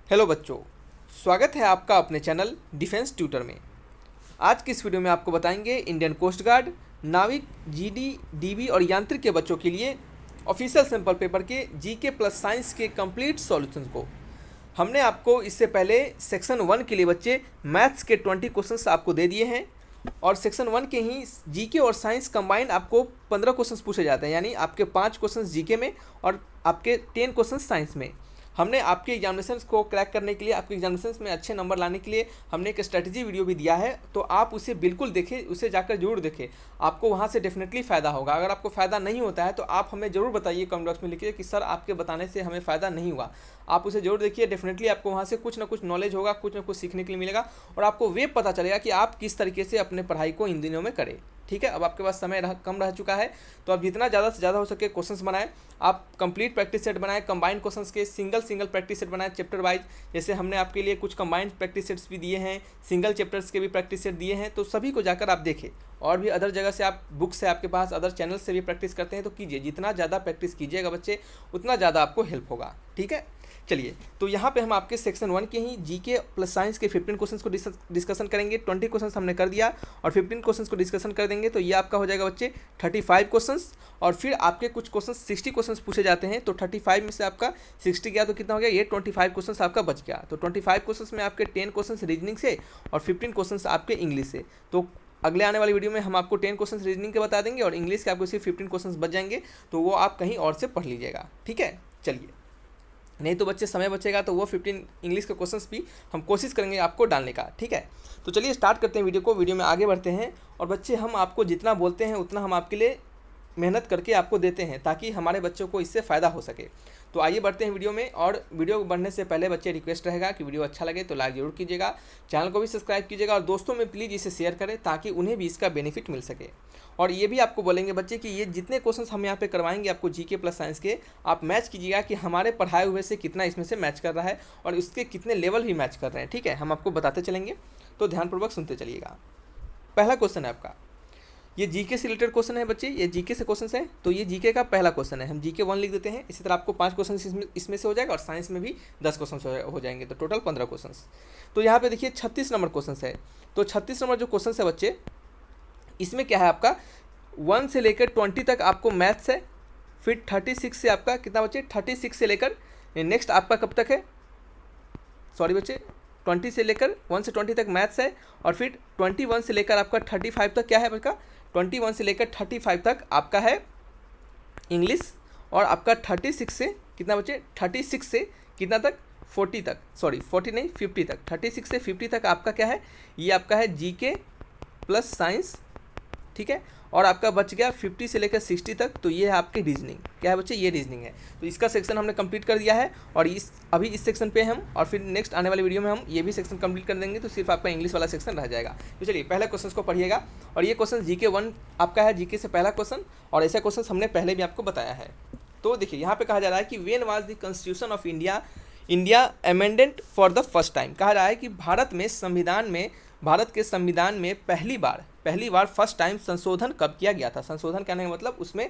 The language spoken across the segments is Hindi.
हेलो बच्चों, स्वागत है आपका अपने चैनल डिफेंस ट्यूटर में। आज की इस वीडियो में आपको बताएंगे इंडियन कोस्ट गार्ड, नाविक, जीडी, डीबी और यांत्रिक के बच्चों के लिए ऑफिशियल सैंपल पेपर के जीके प्लस साइंस के कंप्लीट सॉल्यूशन को। हमने आपको इससे पहले सेक्शन 1 के लिए बच्चे मैथ्स के 20 क्वेश्चंस आपको दे दिए हैं और सेक्शन 1 के ही जीके और साइंस कंबाइंड आपको 15 क्वेश्चंस पूछे जाते हैं, यानी आपके 5 क्वेश्चंस जीके में और आपके 10 क्वेश्चंस साइंस में। हमने आपके एग्जामिनेशंस को क्रैक करने के लिए, आपके एग्जामिनेशंस में अच्छे नंबर लाने के लिए हमने एक स्ट्रेटजी वीडियो भी दिया है, तो आप उसे बिल्कुल देखें, उसे जाकर जरूर देखें, आपको वहाँ से डेफिनेटली फ़ायदा होगा। अगर आपको फ़ायदा नहीं होता है तो आप हमें ज़रूर बताइए, कमेंट बॉक्स में लिखिए कि सर आपके बताने से हमें फ़ायदा नहीं हुआ। आप उसे जरूर देखिए, डेफिनेटली आपको वहाँ से कुछ ना कुछ नॉलेज होगा, कुछ ना कुछ सीखने के लिए मिलेगा और आपको वे पता चलेगा कि आप किस तरीके से अपने पढ़ाई को इन दिनों में करें। ठीक है, अब आपके पास समय कम रह चुका है, तो आप जितना ज़्यादा से ज़्यादा हो सके क्वेश्चंस बनाएं। आप कंप्लीट प्रैक्टिस सेट बनाएं, कंबाइंड क्वेश्चंस के सिंगल प्रैक्टिस सेट बनाएं चैप्टर वाइज। जैसे हमने आपके लिए कुछ कंबाइंड प्रैक्टिस सेट्स भी दिए हैं, सिंगल चैप्टर्स के भी प्रैक्टिस सेट दिए हैं, तो सभी को जाकर आप देखें। और भी अदर जगह से आप बुक से, आपके पास अदर चैनल से भी प्रैक्टिस करते हैं तो कीजिए। जितना ज़्यादा प्रैक्टिस कीजिएगा बच्चे, उतना ज़्यादा आपको हेल्प होगा। ठीक है, चलिए, तो यहाँ पे हम आपके सेक्शन 1 के ही जीके प्लस साइंस के 15 क्वेश्चंस को डिस्कशन करेंगे। 20 क्वेश्चंस हमने कर दिया और 15 क्वेश्चंस को डिस्कशन कर देंगे, तो ये आपका हो जाएगा बच्चे 35 क्वेश्चंस। और फिर आपके कुछ क्वेश्चंस 60 क्वेश्चंस पूछे जाते हैं, तो 35 में से आपका 60 गया तो कितना हो गया, ये 25 क्वेश्चंस आपका बच गया। तो 25 क्वेश्चंस में आपके 10 क्वेश्चंस रीजनिंग से और 15 क्वेश्चंस आपके इंग्लिश से। तो अगले आने वाली वीडियो में हम आपको 10 क्वेश्चंस रीजनिंग के बता देंगे और इंग्लिश के आपको सिर्फ 15 क्वेश्चंस बच जाएंगे, तो वो आप कहीं और से पढ़ लीजिएगा। ठीक है, चलिए, नहीं तो बच्चे समय बचेगा तो वो 15 इंग्लिश के क्वेश्चंस भी हम कोशिश करेंगे आपको डालने का। ठीक है, तो चलिए स्टार्ट करते हैं वीडियो को, वीडियो में आगे बढ़ते हैं। और बच्चे, हम आपको जितना बोलते हैं उतना हम आपके लिए मेहनत करके आपको देते हैं ताकि हमारे बच्चों को इससे फ़ायदा हो सके। तो आइए बढ़ते हैं वीडियो में। और वीडियो बढ़ने से पहले बच्चे रिक्वेस्ट रहेगा कि वीडियो अच्छा लगे तो लाइक ज़रूर कीजिएगा, चैनल को भी सब्सक्राइब कीजिएगा और दोस्तों में प्लीज़ इसे शेयर करें ताकि उन्हें भी इसका बेनिफिट मिल सके। और ये भी आपको बोलेंगे बच्चे कि ये जितने क्वेश्चंस हम यहाँ पे करवाएंगे आपको जीके प्लस साइंस के, आप मैच कीजिएगा कि हमारे पढ़ाए हुए से कितना इसमें से मैच कर रहा है और उसके कितने लेवल भी मैच कर रहे हैं। ठीक है, हम आपको बताते चलेंगे, तो ध्यानपूर्वक सुनते चलिएगा। पहला क्वेश्चन है आपका, ये जीके से रिलेटेड क्वेश्चन है बच्चे, ये जीके से क्वेश्चन है, तो ये जीके का पहला क्वेश्चन है। हम जीके 1 लिख देते हैं। इसी तरह आपको 5 क्वेश्चन इसमें से हो जाएगा और साइंस में भी 10 क्वेश्चन हो जाएंगे, तो टोटल 15 क्वेश्चन। तो यहाँ पे देखिए 36 नंबर क्वेश्चन है। तो 36 नंबर जो क्वेश्चन है बच्चे, इसमें क्या है, आपका 1 से लेकर 20 तक आपको मैथ्स है। फिर 36 से आपका कितना बच्चे, 36 से लेकर नेक्स्ट आपका कब तक है, सॉरी बच्चे, 20 से लेकर 1 से 20 तक मैथ्स है। और फिर 21 से लेकर आपका 35 तक क्या है आपका, 21 से लेकर 35 तक आपका है इंग्लिश। और आपका 36 से कितना बच्चे, 36 से कितना तक, 40 तक, सॉरी 40 नहीं 50 तक, 36 से 50 तक आपका क्या है, ये आपका है जीके प्लस साइंस। ठीक है, और आपका बच गया 50 से लेकर 60 तक, तो ये है आपकी रीजनिंग। क्या है बच्चे, ये रीजनिंग है। तो इसका सेक्शन हमने कंप्लीट कर दिया है और अभी इस सेक्शन पे हम, और फिर नेक्स्ट आने वाले वीडियो में हम ये भी सेक्शन कंप्लीट कर देंगे, तो सिर्फ आपका इंग्लिश वाला सेक्शन रह जाएगा। तो चलिए पहले क्वेश्चन को पढ़िएगा। और ये क्वेश्चन जीके 1 आपका है, जीके से पहला क्वेश्चन, और ऐसा क्वेश्चन हमने पहले भी आपको बताया है। तो देखिए यहाँ पे कहा जा रहा है कि when was the constitution of India amended for the first time. कहा रहा है कि भारत के संविधान में पहली बार फर्स्ट टाइम संशोधन कब किया गया था। संशोधन कहने का मतलब उसमें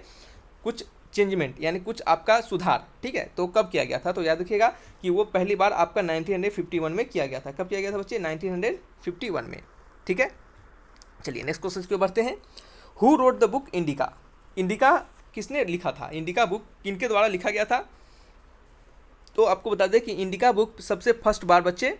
कुछ चेंजमेंट, यानी कुछ आपका सुधार। ठीक है, तो कब किया गया था, तो याद रखिएगा कि वो पहली बार आपका 1951 में किया गया था। कब किया गया था बच्चे, 1951 में। ठीक है, चलिए नेक्स्ट क्वेश्चन की ओर बढ़ते हैं। Who wrote the book indica. Indica किसने लिखा था, इंडिका बुक किनके द्वारा लिखा गया था। तो आपको बता दें कि इंडिका बुक सबसे फर्स्ट बार बच्चे,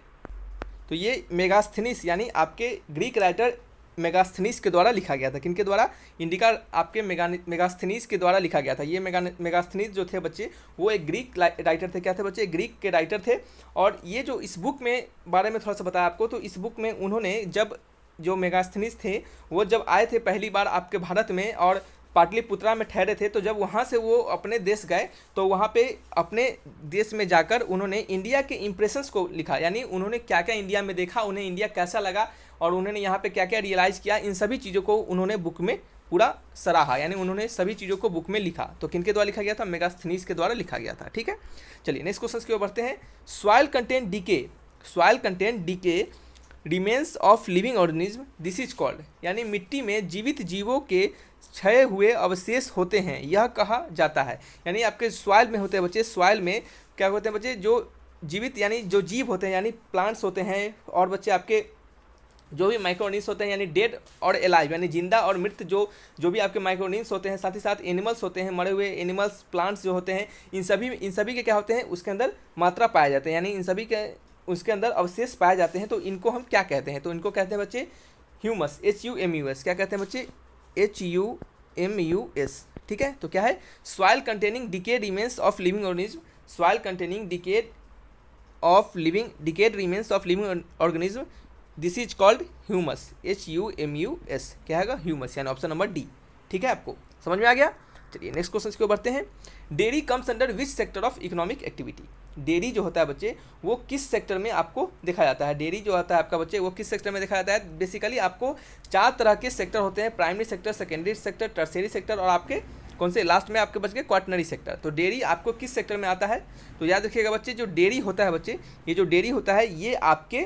तो ये मेगास्थनीस यानी आपके ग्रीक राइटर मेगास्थनीस के द्वारा लिखा गया था। किनके द्वारा, इंडिका आपके मेगास्थनीस के द्वारा लिखा गया था। ये मेगास्थनीस जो थे बच्चे, वो एक ग्रीक राइटर थे। क्या थे बच्चे, ग्रीक के राइटर थे। और ये जो इस बुक में बारे में थोड़ा सा बताया आपको, तो इस बुक में उन्होंने जब, जो मेगास्थनीस थे वो जब आए थे पहली बार आपके भारत में और पाटलिपुत्रा में ठहरे थे, तो जब वहाँ से वो अपने देश गए तो वहाँ पे अपने देश में जाकर उन्होंने इंडिया के इम्प्रेशंस को लिखा, यानी उन्होंने क्या क्या इंडिया में देखा, उन्हें इंडिया कैसा लगा और उन्होंने यहाँ पे क्या क्या रियलाइज़ किया, इन सभी चीज़ों को उन्होंने बुक में पूरा सराहा, यानी उन्होंने सभी चीज़ों को बुक में लिखा। तो किनके द्वारा लिखा गया था, मेगास्थनीस के द्वारा लिखा गया था। ठीक है, चलिए नेक्स्ट क्वेश्चन की ओर बढ़ते हैं। Soil content decay remains of living organism, this is called, यानी मिट्टी में जीवित जीवों के क्षय हुए अवशेष होते हैं, यह कहा जाता है। यानी आपके सॉइल में होते हैं बच्चे, सॉइल में क्या होते हैं बच्चे, जो जीवित यानी जो जीव होते हैं यानी प्लांट्स होते हैं, और बच्चे आपके जो भी माइक्रोऑर्गेनिज्म होते हैं यानी डेड और एलाइव यानी जिंदा और मृत जो भी आपके माइक्रोऑर्गेनिज्म होते हैं, साथ ही साथ एनिमल्स होते हैं, मरे हुए एनिमल्स, प्लांट्स जो होते हैं, इन सभी के क्या होते हैं, उसके अंदर मात्रा पाए जाते हैं, यानी इन सभी के उसके अंदर अवशेष पाए जाते हैं। तो इनको हम क्या कहते हैं, तो इनको कहते हैं बच्चे ह्यूमस, HUMUS। क्या कहते हैं बच्चे, HUMUS। ठीक है, तो क्या है, soil containing decade remains of living organism, soil containing decade remains of living organism, this is called humus, HUMUS। क्या है, ह्यूमस, यानी ऑप्शन नंबर डी। ठीक है, आपको समझ में आ गया। चलिए नेक्स्ट क्वेश्चन की ओर बढ़ते हैं। Dairy comes under which sector of economic activity. Dairy जो होता है बच्चे वो किस सेक्टर में आपको देखा जाता है, डेयरी जो होता है आपका बच्चे वो किस सेक्टर में देखा जाता है। बेसिकली आपको 4 तरह के सेक्टर होते हैं, primary sector, secondary sector, tertiary sector और आपके कौन से लास्ट में आपके बच गए क्वाटरनरी सेक्टर। तो डेयरी आपको किस सेक्टर में आता है, तो याद रखिएगा बच्चे, जो डेयरी होता है बच्चे, ये जो डेयरी होता है ये आपके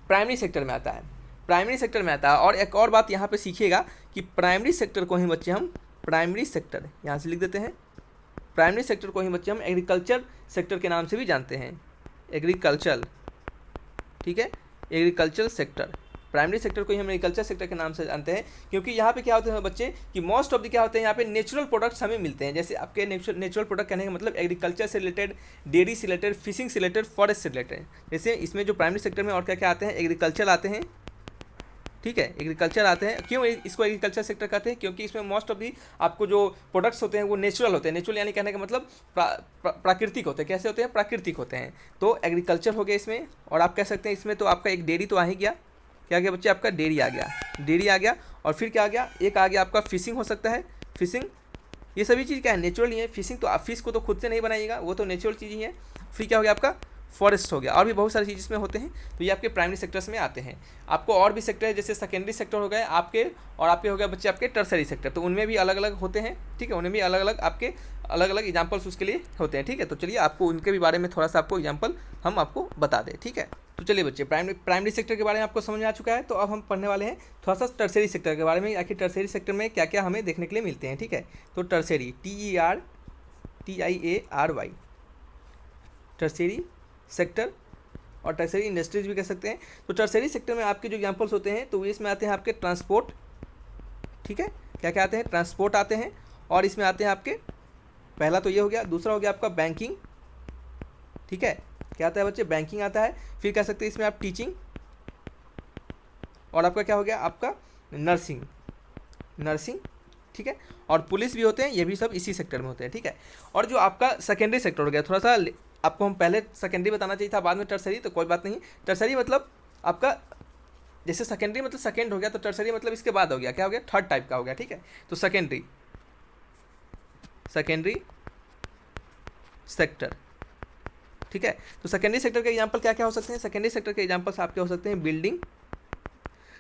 प्राइमरी सेक्टर में आता है, प्राइमरी सेक्टर में आता है। और एक और बात यहाँ पे सीखिएगा कि प्राइमरी सेक्टर को ही बच्चे हम प्राइमरी सेक्टर यहाँ से लिख देते हैं, प्राइमरी सेक्टर को ही बच्चे हम एग्रीकल्चर सेक्टर के नाम से भी जानते हैं, एग्रीकल्चर। ठीक है, एग्रीकल्चर सेक्टर, प्राइमरी सेक्टर को ही हम एग्रीकल्चर सेक्टर के नाम से जानते हैं, क्योंकि यहाँ पे क्या होते हैं बच्चे कि मोस्ट ऑफ द क्या होते हैं यहाँ पे नेचुरल प्रोडक्ट्स हमें मिलते हैं। जैसे आपके नेचुरल प्रोडक्ट कहने का मतलब एग्रीकल्चर से रिलेटेड, डेयरी से रिलेटेड, फिशिंग से रिलेटेड, फॉरेस्ट से रिलेटेड। जैसे इसमें जो प्राइमरी सेक्टर में और क्या क्या आते हैं, एग्रीकल्चर आते हैं। ठीक है, एग्रीकल्चर आते हैं। क्यों इसको एग्रीकल्चर सेक्टर कहते हैं, क्योंकि इसमें मोस्ट ऑफ दी आपको जो प्रोडक्ट्स होते हैं वो नेचुरल होते हैं। नेचुरल यानी कहने का मतलब प्राकृतिक होते हैं। कैसे होते हैं, प्राकृतिक होते हैं। तो एग्रीकल्चर हो गया इसमें, और आप कह सकते हैं इसमें तो आपका एक डेयरी तो आ ही गया। क्या गया बच्चे, आपका डेयरी आ गया, डेयरी आ गया। और फिर क्या आ गया, एक आ गया आपका फिशिंग हो सकता है, फिशिंग। ये सभी चीज़ क्या है, नेचुरल ही है। फिशिंग तो आप फिश को तो खुद से नहीं बनाइएगा, वो तो नेचुरल चीज़ ही है। फिर क्या हो गया आपका फॉरेस्ट हो गया, और भी बहुत सारी चीज़ इसमें होते हैं। तो ये आपके प्राइमरी सेक्टर्स में आते हैं। आपको और भी सेक्टर है, जैसे सेकेंडरी सेक्टर हो गए आपके, और आपके हो गए बच्चे आपके टर्सरी सेक्टर। तो उनमें भी अलग अलग होते हैं। ठीक है, उनमें भी अलग अलग आपके अलग अलग एग्जाम्पल्स उसके लिए होते हैं। ठीक है, तो चलिए आपको उनके भी बारे में थोड़ा सा आपको एग्जाम्पल हम आपको बता दें। ठीक है, तो चलिए बच्चे प्राइमरी सेक्टर के बारे में आपको समझ में आ चुका है। तो अब हम पढ़ने वाले हैं थोड़ा सा टर्सरी सेक्टर के बारे में, आखिर टर्सरी सेक्टर में क्या क्या हमें देखने के लिए मिलते हैं। ठीक है, तो टर्सरी, TERTIARY, टर्सरी सेक्टर और टर्सरी इंडस्ट्रीज भी कह सकते हैं। तो टर्सरी सेक्टर में आपके जो एग्जांपल्स होते हैं तो इसमें आते हैं आपके ट्रांसपोर्ट। ठीक है, क्या क्या आते हैं, ट्रांसपोर्ट आते हैं, और इसमें आते हैं आपके, पहला तो ये हो गया, दूसरा हो गया आपका बैंकिंग। ठीक है, क्या आता है बच्चे, बैंकिंग आता है। फिर कह सकते हैं इसमें आप टीचिंग, और आपका क्या हो गया, आपका नर्सिंग। ठीक है, और पुलिस भी होते हैं, ये भी सब इसी सेक्टर में होते हैं। ठीक है, और जो आपका सेकेंडरी सेक्टर हो गया, थोड़ा सा आपको हम पहले सेकेंडरी बताना चाहिए था, बाद में टर्सरी, तो कोई बात नहीं। टर्सरी मतलब आपका, जैसे सेकेंडरी मतलब सेकेंड हो गया, तो टर्सरी मतलब इसके बाद हो गया, क्या हो गया, थर्ड टाइप का हो गया। ठीक है, तो सेकेंडरी सेक्टर। ठीक है, तो सेकेंडरी सेक्टर के एग्जांपल क्या क्या हो सकते हैं, सेकेंडरी सेक्टर के एग्जांपल्स आपके हो सकते हैं बिल्डिंग।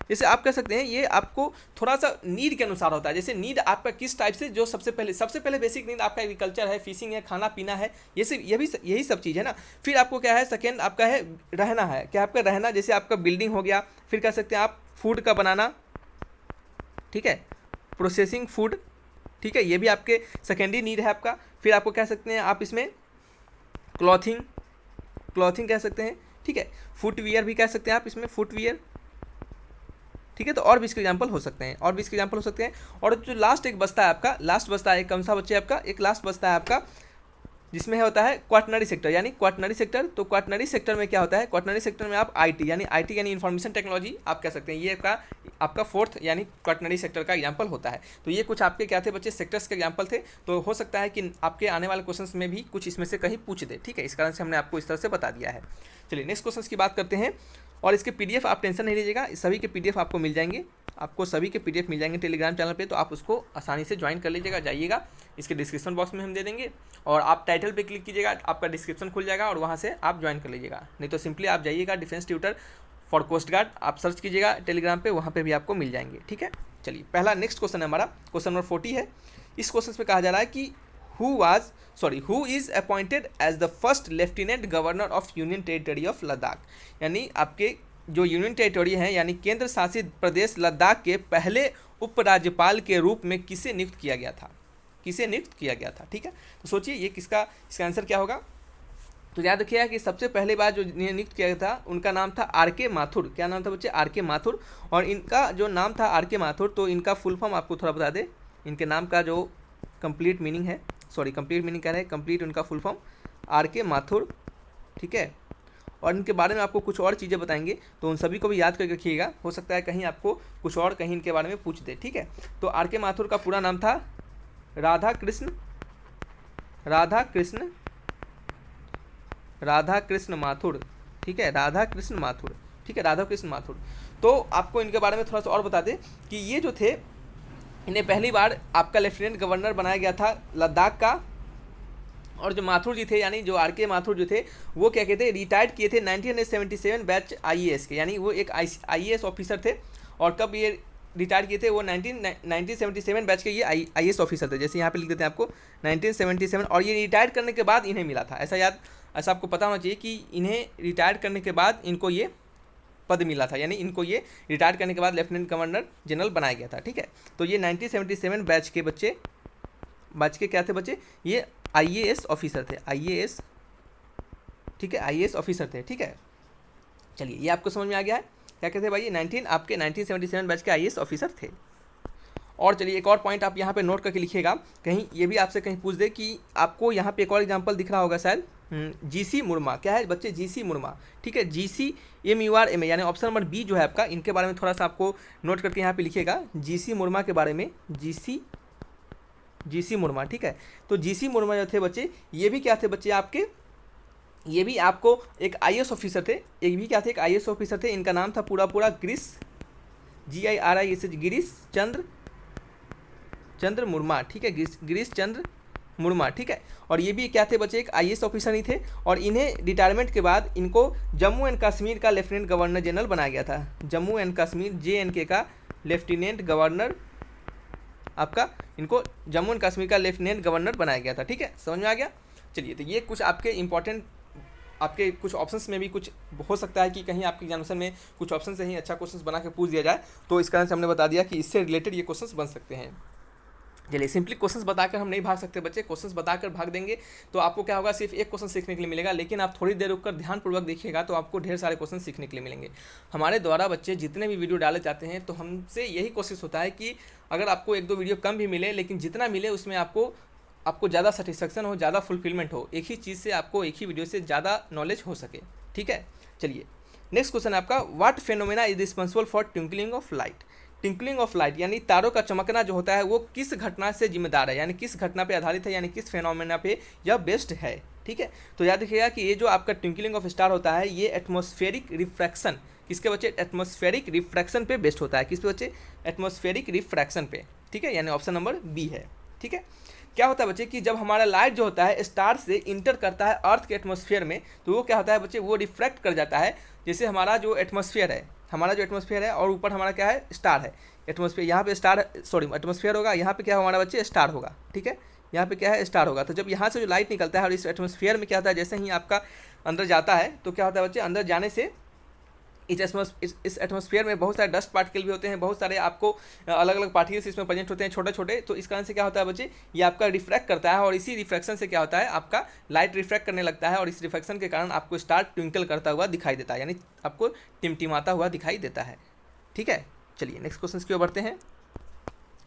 जैसे आप कह सकते हैं ये आपको थोड़ा सा नीड के अनुसार होता है। जैसे नीड आपका किस टाइप से, जो सबसे पहले बेसिक नीड आपका एग्रीकल्चर है, फिशिंग है, खाना पीना है, ये भी यही सब चीज़ है ना। फिर आपको क्या है, सेकेंड आपका है रहना है, क्या आपका रहना, जैसे आपका बिल्डिंग हो गया। फिर कह सकते हैं आप फूड का बनाना। ठीक है, प्रोसेसिंग फूड। ठीक है, ये भी आपके सेकेंडरी नीड है आपका। फिर आपको कह सकते हैं आप इसमें क्लॉथिंग कह सकते हैं। ठीक है, फुटवियर भी कह सकते हैं आप इसमें, फुटवियर। ठीक है, तो और भी इसके एग्जांपल हो सकते हैं, और जो लास्ट एक बचता है आपका, लास्ट बचता है कौन सा बच्चे आपका, एक लास्ट बचता है आपका जिसमें होता है क्वाटरनरी सेक्टर, यानी क्वाटरनरी सेक्टर। तो क्वाटरनरी सेक्टर में क्या होता है, क्वाटरनरी सेक्टर में आप आईटी यानी इंफॉर्मेशन टेक्नोलॉजी आप कह सकते हैं। ये आपका फोर्थ यानी क्वाटरनरी सेक्टर का एग्जांपल होता है। तो ये कुछ आपके क्या थे बच्चे, सेक्टर्स के एग्जांपल थे। तो हो सकता है कि आपके आने वाले क्वेश्चंस में भी कुछ इसमें से कहीं पूछ दे। ठीक है, इस कारण से हमने आपको इस तरह से बता दिया है। चलिए नेक्स्ट क्वेश्चन की बात करते हैं, और इसके पीडीएफ आप टेंशन नहीं लीजिएगा, सभी के पीडीएफ आपको मिल जाएंगे, टेलीग्राम चैनल पे। तो आप उसको आसानी से ज्वाइन कर लीजिएगा, जाइएगा, इसके डिस्क्रिप्शन बॉक्स में हम दे देंगे, और आप टाइटल पे क्लिक कीजिएगा, आपका डिस्क्रिप्शन खुल जाएगा, और वहाँ से आप ज्वाइन कर लीजिएगा। नहीं तो सिंपली आप जाइएगा defence tutor for coast guard, आप सर्च कीजिएगा टेलीग्राम पे, वहाँ पे भी आपको मिल जाएंगे। ठीक है, चलिए पहला नेक्स्ट क्वेश्चन है हमारा, क्वेश्चन नंबर 40 है। इस क्वेश्चन पे कहा जा रहा है कि who is appointed as the first lieutenant governor of union territory of Ladakh. यानी आपके जो यूनियन टेरिटरी हैं, यानी केंद्र शासित प्रदेश लद्दाख के पहले उपराज्यपाल के रूप में किसे नियुक्त किया गया था, ठीक है, तो सोचिए ये इसका आंसर क्या होगा। तो याद रखिएगा कि सबसे पहले बार जो नियुक्त किया गया था उनका नाम था आर के माथुर। क्या नाम था बच्चे? आर के माथुर। और इनका जो नाम था आर के माथुर, तो इनका फुल फॉर्म आपको थोड़ा बता दे। इनके नाम का जो कंप्लीट मीनिंग है, सॉरी कंप्लीट मीनिंग कह रहे हैं, कंप्लीट उनका फुल फॉर्म आर के माथुर, ठीक है। और इनके बारे में आपको कुछ और चीज़ें बताएंगे, तो उन सभी को भी याद करके रखिएगा। हो सकता है कहीं आपको कुछ और कहीं इनके बारे में पूछ दे, ठीक है। तो आर के माथुर का पूरा नाम था राधा कृष्ण माथुर, ठीक है, राधा कृष्ण माथुर, ठीक है, राधा कृष्ण माथुर। तो आपको इनके बारे में थोड़ा सा और बता दें कि ये जो थे, इन्हें पहली बार आपका लेफ्टिनेंट गवर्नर बनाया गया था लद्दाख का। और जो माथुर जी थे, यानी जो आर के माथुर जो थे, वो क्या कहते हैं, रिटायर्ड किए थे 1977 बैच आईएएस के, यानी वो एक आईएएस ऑफिसर थे। और कब ये रिटायर किए थे? वो 1977 बैच के ये आईएएस ऑफिसर थे। जैसे यहाँ पे लिख देते हैं आपको 1977। और ये रिटायर करने के बाद इन्हें मिला था, ऐसा आपको पता होना चाहिए कि इन्हें रिटायर करने के बाद इनको ये पद मिला था, यानी इनको ये रिटायर करने के बाद लेफ्टिनेंट गवर्नर जनरल बनाया गया था, ठीक है। तो ये 1977 बैच के क्या थे बच्चे? ये आईएएस ऑफिसर थे, आईएएस, ठीक है, आईएएस ऑफिसर थे, ठीक है। चलिए, ये आपको समझ में आ गया है क्या कहते हैं भाई? 1977 बैच के आईएएस ऑफिसर थे। और चलिए, एक और पॉइंट आप यहाँ पे नोट करके लिखिएगा, कहीं ये भी आपसे कहीं पूछ दे कि आपको यहाँ पे एक और एग्जांपल दिख रहा होगा शायद, जीसी मुर्मा। क्या है बच्चे? जीसी मुर्मा, ठीक है, GCMURMA, यानी ऑप्शन नंबर बी जो है आपका, इनके बारे में थोड़ा सा आपको नोट करके यहाँ पे लिखिएगा, जीसी मुर्मा के बारे में, जीसी मुर्मा, ठीक है। तो जीसी मुर्मा जो थे बच्चे, ये भी क्या थे बच्चे आपके? ये भी आपको एक आईएएस ऑफिसर थे, एक भी क्या थे? एक आईएएस ऑफिसर थे। इनका नाम था पूरा गिरीश, GIRIS, गिरीश चंद्र मुर्मा, ठीक है, गिरीश चंद्र मुर्मा, ठीक है। और ये भी क्या थे बच्चे? एक आईएएस ऑफिसर ही थे। और इन्हें रिटायरमेंट के बाद इनको जम्मू एंड कश्मीर का लेफ्टिनेंट गवर्नर जनरल बनाया गया था। जम्मू एंड कश्मीर, JNK का लेफ्टिनेंट गवर्नर, आपका इनको जम्मू एंड कश्मीर का लेफ्टिनेंट गवर्नर बनाया गया था, ठीक है। समझ में आ गया? चलिए, तो ये कुछ आपके इंपॉर्टेंट, आपके कुछ ऑप्शंस में भी कुछ हो सकता है कि कहीं आपके एग्जामिनेशन में कुछ ऑप्शन से ही अच्छा क्वेश्चंस बना के पूछ दिया जाए, तो इस कारण से हमने बता दिया कि इससे रिलेटेड ये क्वेश्चंस बन सकते हैं। चलिए, सिंपली क्वेश्चंस बताकर हम नहीं भाग सकते बच्चे। क्वेश्चंस बताकर भाग देंगे तो आपको क्या होगा? सिर्फ एक क्वेश्चन सीखने के लिए मिलेगा। लेकिन आप थोड़ी देर रुककर ध्यानपूर्वक देखिएगा तो आपको ढेर सारे क्वेश्चन सीखने के लिए मिलेंगे। हमारे द्वारा बच्चे जितने भी वीडियो डाले जाते हैं, तो हमसे यही कोशिश होता है कि अगर आपको 1-2 वीडियो कम भी मिले, लेकिन जितना मिले उसमें आपको ज़्यादा सेटिस्फेक्शन हो, ज़्यादा फुलफिलमेंट हो, एक ही चीज़ से आपको, एक ही वीडियो से ज़्यादा नॉलेज हो सके, ठीक है। चलिए, नेक्स्ट क्वेश्चन है आपका, what phenomena is responsible for twinkling of light? Twinkling of light यानी तारों का चमकना जो होता है, वो किस घटना से जिम्मेदार है, यानी किस घटना पे आधारित है, यानी किस फेनोमेना पे यह बेस्ड है, ठीक है। तो याद रखिएगा कि ये जो आपका ट्विंकलिंग ऑफ स्टार होता है, ये एटमॉस्फेरिक रिफ्रैक्शन, किसके बच्चे? एटमॉस्फेरिक रिफ्रैक्शन पे बेस्ड होता है। किस पे बच्चे? एटमॉस्फेरिक रिफ्रैक्शन पे, ठीक है, यानी ऑप्शन नंबर बी है, ठीक है। क्या होता है बच्चे कि जब हमारा लाइट जो होता है स्टार से इंटर करता है अर्थ के एटमॉस्फेयर में, तो वो क्या होता है बच्चे? वो रिफ्रैक्ट कर जाता है। जैसे हमारा जो एटमॉस्फेयर है और ऊपर हमारा क्या है? स्टार है। एटमॉस्फेयर, यहाँ पे एटमॉस्फेयर होगा, यहाँ पे क्या हमारा बच्चे? स्टार होगा, ठीक है, यहाँ पे क्या है? स्टार होगा। तो जब यहाँ से जो लाइट निकलता है और इस एटमॉस्फेयर में क्या होता है, जैसे ही आपका अंदर जाता है, तो क्या होता है बच्चे? अंदर जाने से इस एटमॉस्फेयर में बहुत सारे डस्ट पार्टिकल भी होते हैं, बहुत सारे आपको अलग अलग पार्टिकल्स इसमें प्रेजेंट होते हैं, छोटे छोटे। तो इस कारण से क्या होता है बच्चे? ये आपका रिफ्रैक्ट करता है, और इसी रिफ्रैक्शन से क्या होता है? आपका लाइट रिफ्रैक्ट करने लगता है, और इस रिफ्रैक्शन के कारण आपको स्टार ट्विंकल करता हुआ दिखाई देता है, यानी आपको टिमटिमाता हुआ दिखाई देता है, ठीक है। चलिए, नेक्स्ट क्वेश्चन की ओर बढ़ते हैं।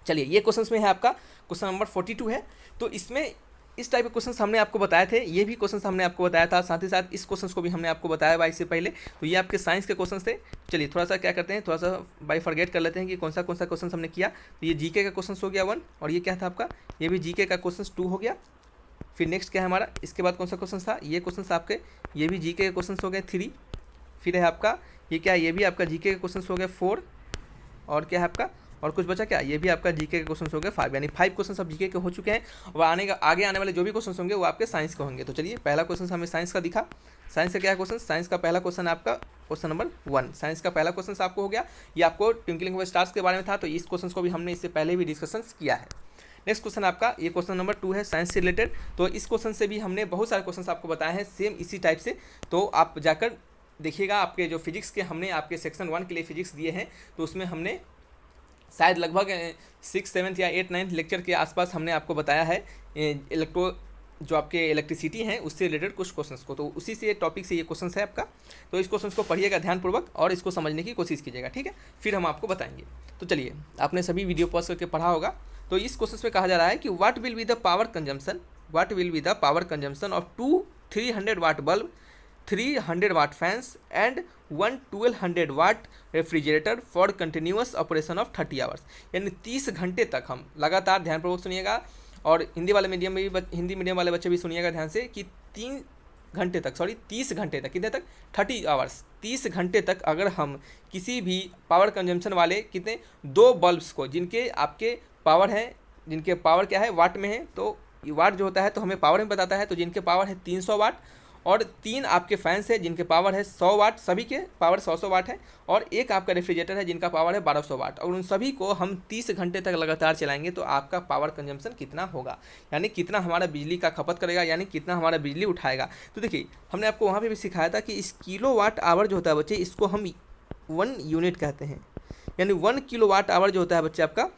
चलिए, ये क्वेश्चन में है आपका क्वेश्चन नंबर 42 है। तो इसमें इस टाइप के क्वेश्चन हमने आपको बताए थे, ये भी क्वेश्चन हमने आपको बताया था, साथ ही साथ इस क्वेश्चन को भी हमने आपको बताया भाई इससे पहले। तो ये आपके साइंस के क्वेश्चन थे। चलिए, थोड़ा सा क्या करते हैं, थोड़ा सा बाई फॉरगेट कर लेते हैं कि कौन सा क्वेश्चन हमने किया। तो ये जीके का क्वेश्चन हो गया 1, और ये क्या था आपका? ये भी जीके का क्वेश्चन 2 हो गया। फिर नेक्स्ट क्या है हमारा? इसके बाद कौन सा क्वेश्चन था? ये क्वेश्चन आपके, ये भी जीके के क्वेश्चन हो गए 3। फिर है आपका ये क्या है? ये भी आपका जीके के क्वेश्चन हो गए 4। और क्या है आपका? और कुछ बचा क्या? ये भी आपका जीके के क्वेश्चन हो गए 5, यानी 5 क्वेश्चन सब जीके के हो चुके हैं। और आगे आने वाले जो भी क्वेश्चन होंगे वो आपके साइंस के होंगे। तो चलिए, पहला क्वेश्चन हमें साइंस का दिखा। साइंस का क्या क्वेश्चन? साइंस का पहला क्वेश्चन आपका क्वेश्चन नंबर 1, साइंस का पहला क्वेश्चन आपको हो गया। ये आपको ट्विंकलिंग ऑफ स्टार्स के बारे में था, तो इस क्वेश्चन को भी हमने इससे पहले भी डिस्कशन किया है। नेक्स्ट क्वेश्चन आपका ये क्वेश्चन नंबर 2 है, साइंस से रिलेटेड। तो इस क्वेश्चन से भी हमने बहुत सारे क्वेश्चन आपको बताए हैं सेम इसी टाइप से। तो आप जाकर देखिएगा, आपके जो फिजिक्स के हमने आपके सेक्शन 1 के लिए फिजिक्स दिए हैं, तो उसमें हमने शायद लगभग 6th 7th या 8th 9th लेक्चर के आसपास हमने आपको बताया है जो आपके इलेक्ट्रिसिटी हैं उससे रिलेटेड कुछ क्वेश्चंस को, तो उसी से टॉपिक से ये क्वेश्चंस है आपका। तो इस क्वेश्चंस को पढ़िएगा ध्यानपूर्वक और इसको समझने की कोशिश कीजिएगा, ठीक है, फिर हम आपको बताएंगे। तो चलिए, आपने सभी वीडियो पॉज करके पढ़ा होगा। तो इस क्वेश्चन में कहा जा रहा है कि what will be the power consumption of 2 300 watt bulb, 300 watt fans and 1 1200 watt refrigerator for continuous operation of 30 hours. यानी 30 घंटे तक हम लगातार, ध्यानपूर्वक सुनिएगा, और हिंदी मीडियम वाले बच्चे भी सुनिएगा ध्यान से, कि 30 घंटे तक, कितने तक, 30 आवर्स, 30 घंटे तक अगर हम किसी भी पावर कंजम्पशन वाले कितने 2 बल्ब्स को, जिनके आपके पावर है, जिनके पावर क्या है, वाट में है, तो वाट जो होता है तो हमें पावर में बताता है, तो जिनके पावर है 300 वाट, और 3 आपके फैंस है जिनके पावर है 100 वाट, सभी के पावर 100 वाट है, और एक आपका रेफ्रिजरेटर है जिनका पावर है 1200 वाट, और उन सभी को हम 30 घंटे तक लगातार चलाएंगे तो आपका पावर कंजम्पशन कितना होगा, यानी कितना हमारा बिजली का खपत करेगा, यानी कितना हमारा बिजली उठाएगा। तो देखिए, हमने आपको वहाँ पर भी सिखाया था कि इस किलो वाट आवर जो होता है बच्चे, इसको हम 1 यूनिट कहते हैं, यानी 1 किलो वाट आवर जो होता है बच्चे आपका,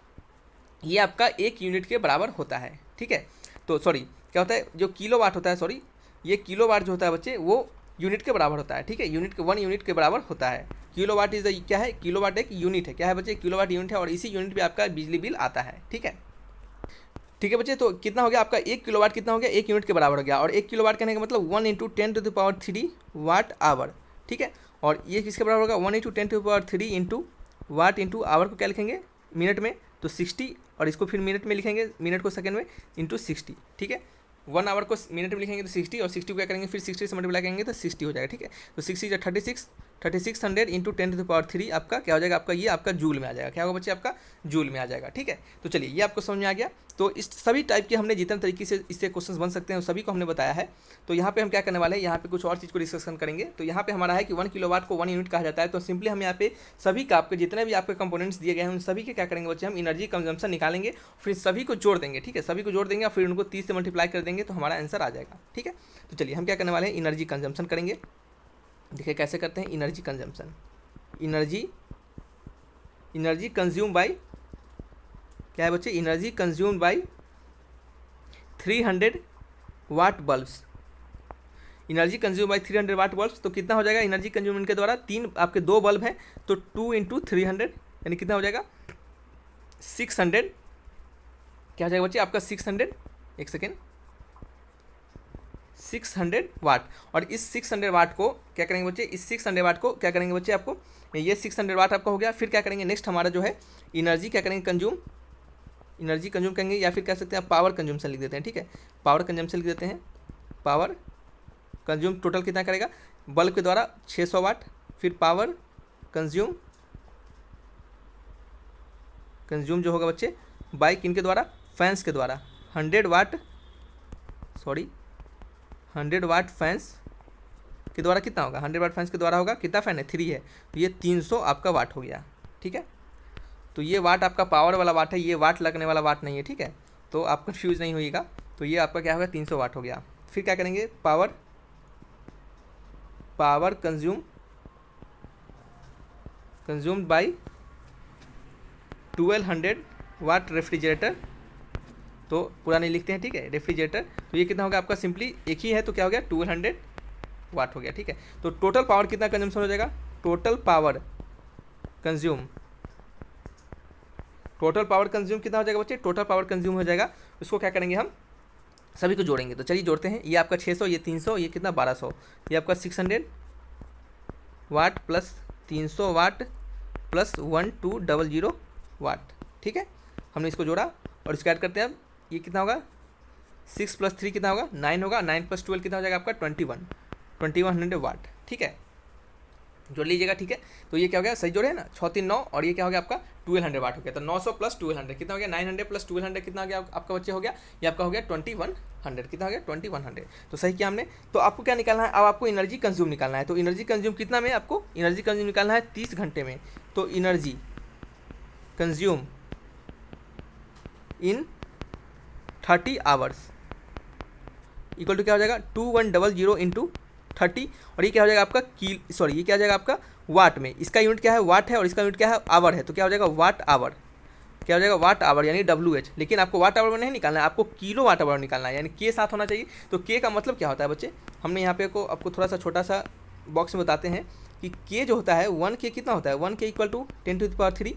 ये आपका 1 यूनिट के बराबर होता है, ठीक है। तो सॉरी, क्या होता है, जो किलो वाट होता है, सॉरी, ये किलो वाट जो होता है बच्चे वो यूनिट के बराबर होता है, ठीक है, 1 यूनिट के बराबर होता है। किलो वाट इज क्या है, किलो वाट एक यूनिट है, क्या है बच्चे, किलो वाट यूनिट है, और इसी यूनिट पे आपका बिजली बिल आता है, ठीक है बच्चे। तो कितना हो गया आपका, 1 किलो वाट कितना हो गया, 1 यूनिट के बराबर हो गया, और 1 किलो वाट कहने का मतलब 1 × 10⁻³ वाट आवर, ठीक है। और ये किसके बराबर होगा, 1 × 10⁻³ इंटू वाट इंटू आवर को क्या लिखेंगे, मिनट में, तो 60, और इसको फिर मिनट में लिखेंगे, मिनट को सेकंड में, इंटू 60, ठीक है। 1 आवर को मिनट में लिखेंगे तो 60, और 60 को क्या करेंगे, फिर 60 से मल्टीप्लाई करेंगे तो 60 हो जाएगा, ठीक है। तो 60 36 3600 इंटू 10⁻³ आपका क्या हो जाएगा, आपका ये आपका जूल में आ जाएगा, क्या होगा बच्चे, आपका जूल में आ जाएगा, ठीक है। तो चलिए, ये आपको समझ में आ गया। तो इस सभी टाइप के हमने जितने तरीके से इससे क्वेश्चंस बन सकते हैं सभी को हमने बताया है। तो यहाँ पे हम क्या करने वाले हैं, यहाँ पे कुछ और चीज़ को डिस्कशन करेंगे। तो यहाँ पे हमारा है कि 1 किलो वाट को 1 यूनिट कहा जाता है। तो सिंपली हम यहाँ पे सभी का, आपके जितने भी आपके कंपोनेंट्स दिए गए हैं उन सभी के क्या करेंगे बच्चे, हम एनर्जी कंजम्पशन निकालेंगे, फिर सभी को जोड़ देंगे, ठीक है, सभी को जोड़ देंगे और फिर उनको 30 से मल्टीप्लाई कर देंगे तो हमारा आंसर आ जाएगा, ठीक है। तो चलिए, हम क्या करने वाले हैं, एनर्जी कंजम्पशन करेंगे। देखिए कैसे करते हैं energy consumption. Energy consume by, क्या है बच्चे, energy consume by 300 watt bulbs, energy consume by 300 watt bulbs. तो कितना हो जाएगा एनर्जी कंज्यूम के द्वारा, 3 आपके 2 बल्ब हैं तो 2 × 300 यानी कितना हो जाएगा 600, क्या हो जाएगा बच्चे आपका 600, एक सेकेंड, 600 वाट। और इस 600 वाट को क्या करेंगे बच्चे, इस 600 वाट को क्या करेंगे बच्चे, आपको ये 600 वाट आपका हो गया। फिर क्या करेंगे, नेक्स्ट हमारा जो है एनर्जी क्या करेंगे, एनर्जी कंज्यूम करेंगे, या फिर कह सकते हैं आप पावर कंज्यूमशन लिख देते हैं, ठीक है, पावर कंज्यूमशन लिख देते हैं। पावर कंज्यूम टोटल कितना करेगा, बल्ब के द्वारा 600 वाट, फिर पावर कंज्यूम जो होगा बच्चे बाय किनके द्वारा, फैंस के द्वारा, 100 वाट फैंस के द्वारा कितना होगा, 100 वाट फैंस के द्वारा होगा, कितना फैन है, 3 है, तो ये 300 आपका वाट हो गया, ठीक है। तो ये वाट आपका पावर वाला वाट है, ये वाट लगने वाला वाट नहीं है, ठीक है, तो आप कन्फ्यूज़ नहीं होइएगा। तो ये आपका क्या होगा, 300 वाट हो गया। फिर क्या करेंगे, power consumed by 1200 watt refrigerator, तो पूरा नहीं लिखते हैं, ठीक है, रेफ्रिजरेटर। तो ये कितना होगा आपका, सिंपली एक ही है तो क्या हो गया 1200 वाट हो गया, ठीक है। तो टोटल पावर कितना कंजम्पशन हो जाएगा, टोटल पावर कंज्यूम कितना हो जाएगा बच्चे, टोटल पावर कंज्यूम हो जाएगा। उसको क्या करेंगे, हम सभी को जोड़ेंगे। तो चलिए जोड़ते हैं, ये आपका 600, ये 300, ये कितना 1200, ये आपका 600 वाट प्लस 300 वाट प्लस 1200 वाट, ठीक है। हमने इसको जोड़ा और इसको ऐड करते हैं। अब ये कितना होगा, 6 + 3 कितना होगा, 9 होगा, 9 + 12 कितना हो जाएगा आपका 2100 वाट, ठीक है, जोड़ लीजिएगा, ठीक है। तो ये क्या हो गया, सही जोड़े है ना, 6 3 9, और ये क्या हो गया आपका 1200 वाट हो गया। तो 900 + 1200 कितना हो गया, 900 + 1200 कितना हो गया आपका बच्चे हो गया, ये आपका हो गया 2100, कितना हो गया 2100। तो सही किया हमने। तो आपको क्या निकालना है, अब आपको एनर्जी कंज्यूम निकालना है। तो एनर्जी कंज्यूम कितना में, आपको एनर्जी कंज्यूम निकालना है 30 घंटे में। तो energy consume in 30 hours equal to क्या हो जाएगा 2100 इंटू 30, और ये क्या हो जाएगा आपका ये क्या हो जाएगा आपका वाट में। इसका यूनिट क्या है, वाट है, और इसका यूनिट क्या है, आवर है। तो क्या हो जाएगा वाट आवर, क्या हो जाएगा वाट आवर यानी WH, लेकिन आपको वाट आवर में नहीं निकालना है, आपको किलो वाट आवर निकालना है, यानी के साथ होना चाहिए। तो के का मतलब क्या होता है बच्चे, हमने यहाँ पे आपको थोड़ा सा छोटा सा बॉक्स में बताते हैं कि के जो होता है 1 के कितना होता है, 1 के इक्वल टू 10⁻3,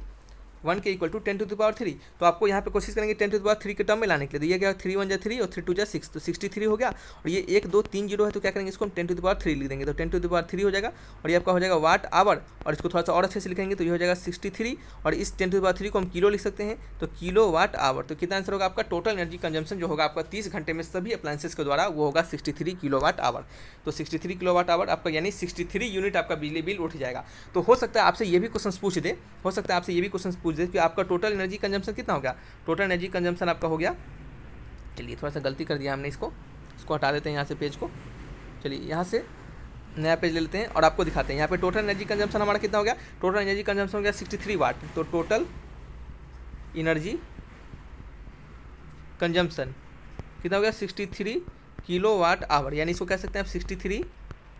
1 के इक्वल टू 10⁻3। तो आपको यहाँ पे कोशिश करेंगे 10⁻3 के टर्म में लाने के लिए। तो ये क्या 3 1 3 और 3 2 6, तो 63 हो गया। और ये 1 2 3 जीरो है, तो क्या करेंगे इसको हम 10⁻3 लिख देंगे, तो 10⁻3 हो जाएगा। और ये आपका हो जाएगा वाट आवर, और इसको थोड़ा सा और अच्छे से लिखेंगे तो ये हो जाएगा 63, और इस 10⁻3 को हम किलो लिख सकते हैं, तो किलो वाट आवर। तो कितना आंसर होगा आपका, टोटल एनर्जी कंजम्पशन जो होगा आपका 30 घंटे में सभी अप्लायंसेस के द्वारा, वो होगा 63 किलो वाट आवर। तो 63 किलो वाट आवर आपका, यानी 63 यूनिट आपका बिजली बिल उठ जाएगा। तो हो सकता है आपसे ये भी क्वेश्चन पूछ दे, हो सकता है आपसे ये भी क्वेश्चन पूछ दे कि आपका टोटल एनर्जी कंजम्पशन कितना हो गया। टोटल एनर्जी कंजम्पशन आपका हो गया, चलिए थोड़ा सा गलती कर दिया हमने, इसको हटा देते हैं यहाँ से पेज को। चलिए यहाँ से नया पेज ले लेते हैं और आपको दिखाते हैं। यहाँ पे टोटल एनर्जी कंजम्पशन हमारा कितना हो गया, टोटल एनर्जी कंजम्पशन हो गया 63 वाट। तो टोटल एनर्जी कंजम्पशन कितना हो गया 63 किलो वाट आवर, यानी इसको कह सकते हैं आप 63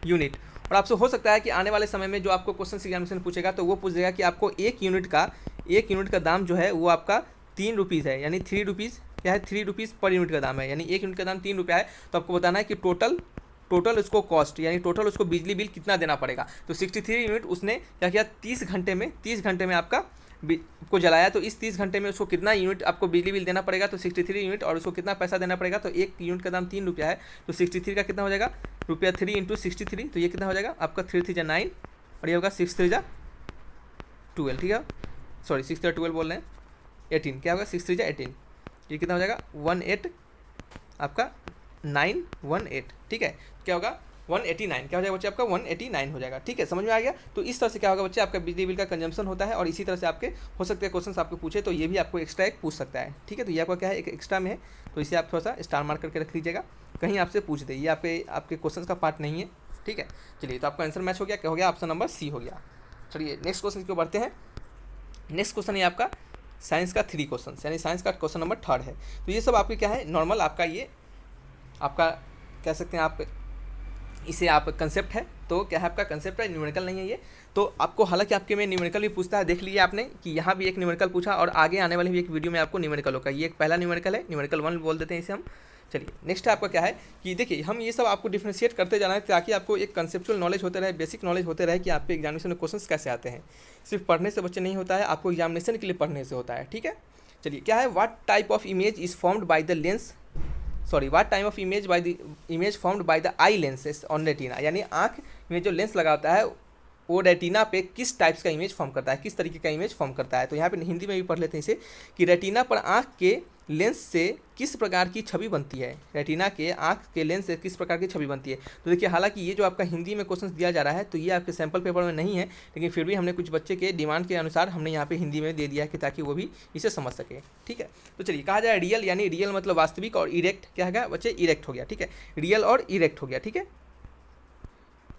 यूनिट। और आपसे हो सकता है कि आने वाले समय में जो आपको क्वेश्चन एग्जामिनेशन पूछेगा तो वो पूछ देगा कि आपको एक यूनिट का दाम जो है वो आपका 3 रुपीज़ है, यानी 3 रुपीज़ क्या है, 3 रुपीज़ पर यूनिट का दाम है, यानी एक यूनिट का दाम 3 रुपया है। तो आपको बताना है कि टोटल उसको कॉस्ट, यानी टोटल उसको बिजली बिल कितना देना पड़ेगा। तो 63 यूनिट उसने क्या किया, 30 घंटे में आपका को जलाया, तो इस 30 घंटे में उसको कितना यूनिट आपको बिजली बिल देना पड़ेगा, तो 63 यूनिट, और उसको कितना पैसा देना पड़ेगा। तो एक यूनिट का दाम 3 रुपया है, तो 63 का कितना हो जाएगा, रुपया 3 × 63, तो ये कितना हो जाएगा आपका 3 3 9, और ये होगा 6 3 12, ठीक है, सॉरी 6 3 12 बोल रहे हैं, 18, क्या होगा 6 3 18, ये कितना हो जाएगा 18 आपका 918, ठीक है, क्या होगा 189, क्या हो जाएगा बच्चे आपका 189 हो जाएगा, ठीक है, समझ में आ गया। तो इस तरह से क्या होगा बच्चे आपका बिजली बिल का कंजम्पशन होता है, और इसी तरह से आपके हो सकते हैं क्वेश्चन आपको पूछे तो ये भी आपको एक्स्ट्रा एक पूछ सकता है, ठीक है। तो ये आपका क्या है, एक एक्स्ट्रा में है, तो इसे आप थोड़ा सा स्टार मार्क करके रख लीजिएगा, कहीं आपसे पूछ दे, ये आपके क्वेश्चन का पार्ट नहीं है, ठीक है। चलिए, तो आपका आंसर मैच हो गया, क्या हो गया, ऑप्शन नंबर सी हो गया। चलिए नेक्स्ट क्वेश्चन की ओर बढ़ते हैं। नेक्स्ट क्वेश्चन है आपका साइंस का 3 क्वेश्चन, यानी साइंस का क्वेश्चन नंबर 3 है। तो ये सब आपके क्या है, नॉर्मल आपका ये आपका कह सकते हैं आप इसे आप कंसेप्ट है, तो क्या है आपका कंसेप्ट है, न्यूमेरिकल नहीं है ये। तो आपको हालांकि आपके में न्यूमेरिकल भी पूछता है, देख लीजिए आपने कि यहाँ भी एक न्यूमेरिकल पूछा, और आगे आने वाली भी एक वीडियो में आपको न्यूमेरिकल होगा। ये एक पहला न्यूमेरिकल है, न्यूमेरिकल 1 बोल देते हैं इसे हम। चलिए नेक्स्ट है आपका क्या है कि देखिए, हम ये सब आपको डिफ्रेंशिएट करते जाना है ताकि आपको एक कंसेप्चुअल नॉलेज होते रहे, बेसिक नॉलेज होते रहे कि आपके एग्जामिनेशन में क्वेश्चन कैसे आते हैं। सिर्फ पढ़ने से बच्चे नहीं होता है, आपको एग्जामिनेशन के लिए पढ़ने से होता है, ठीक है। चलिए क्या है, what type of image is formed by the lens, sorry what type of image formed by the I lenses on retina, यानी आँख में जो लेंस लगा होता है वो रेटिना पे किस टाइप्स का इमेज फॉर्म करता है, किस तरीके का इमेज फॉर्म करता है। तो यहाँ पे हिंदी में भी पढ़ लेते हैं इसे कि रेटिना पर आँख के लेंस से किस प्रकार की छवि बनती है, रेटिना के आँख के लेंस से किस प्रकार की छवि बनती है। तो देखिए, हालांकि ये जो आपका हिंदी में क्वेश्चन दिया जा रहा है तो ये आपके सैम्पल पेपर में नहीं है, लेकिन फिर भी हमने कुछ बच्चे के डिमांड के अनुसार हमने यहाँ पे हिंदी में दे दिया है कि ताकि वो भी इसे समझ सके, ठीक है। तो चलिए, कहा जाए रियल, यानी रियल मतलब वास्तविक, और इरेक्ट क्या है बच्चे, इरेक्ट हो गया, ठीक है, रियल और इरेक्ट हो गया, ठीक है।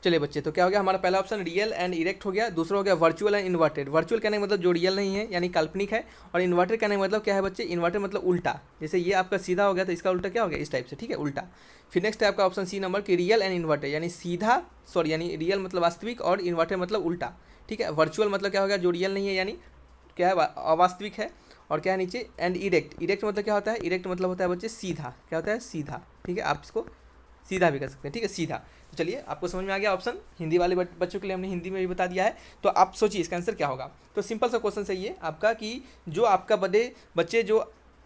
चलिए बच्चे, तो क्या हो गया हमारा पहला ऑप्शन रियल एंड इरेक्ट हो गया। दूसरा हो गया वर्चुअल एंड इन्वर्टेड। वर्चुअल कहने का मतलब जो रियल नहीं है, यानी काल्पनिक है, और इन्वर्टेड कहने का मतलब क्या है बच्चे, इन्वर्टेड मतलब उल्टा, जैसे ये आपका सीधा हो गया तो इसका उल्टा क्या हो गया, इस टाइप से, ठीक है, उल्टा। फिर नेक्स्ट है आपका ऑप्शन सी नंबर की रियल एंड इन्वर्टेड, यानी सीधा, सॉरी यानी रियल मतलब वास्तविक और इन्वर्टेड मतलब उल्टा, ठीक है। वर्चुअल मतलब क्या होगा, जो रियल नहीं है यानी क्या है, अवास्तविक है, और क्या है नीचे, एंड इरेक्ट, इरेक्ट मतलब क्या होता है, इरेक्ट मतलब होता है बच्चे सीधा, क्या होता है, सीधा, ठीक है, आप इसको सीधा भी कर सकते हैं, ठीक है, सीधा। तो चलिए, आपको समझ में आ गया ऑप्शन, हिंदी वाले बच्चों के लिए हमने हिंदी में भी बता दिया है। तो आप सोचिए इसका आंसर क्या होगा। तो सिंपल सा क्वेश्चन है ये आपका कि जो आपका बच्चे जो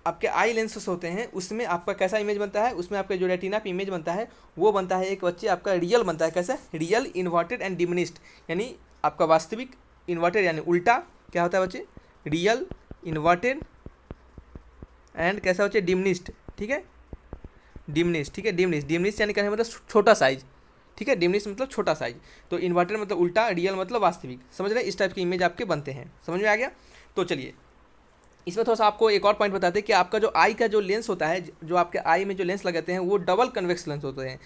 आपके आई लेंसेस होते हैं उसमें आपका कैसा इमेज बनता है, उसमें आपका जो रेटिना पे इमेज बनता है वो बनता है एक बच्चे आपका रियल बनता है, कैसा, रियल इन्वर्टेड एंड डिमिनिस्ड, यानी आपका वास्तविक, इन्वर्टेड यानी उल्टा, क्या होता है बच्चे, रियल इन्वर्टेड एंड कैसा बच्चे, डिमिनिस्ड, ठीक है, डिमिनिस्ड, ठीक है, डिमिनिस्ड यानी कहने मतलब छोटा साइज, ठीक है, डिमिनिस्ड मतलब छोटा साइज। तो इन्वर्टेड मतलब उल्टा, रियल मतलब वास्तविक, समझ रहे हैं, इस टाइप की इमेज आपके बनते हैं, समझ में आ गया। तो चलिए, इसमें थोड़ा सा आपको एक और पॉइंट बताते हैं कि आपका जो आई का जो लेंस होता है, जो आपके आई में जो लेंस लगाते हैं वो डबल कन्वेक्स लेंस होते हैं।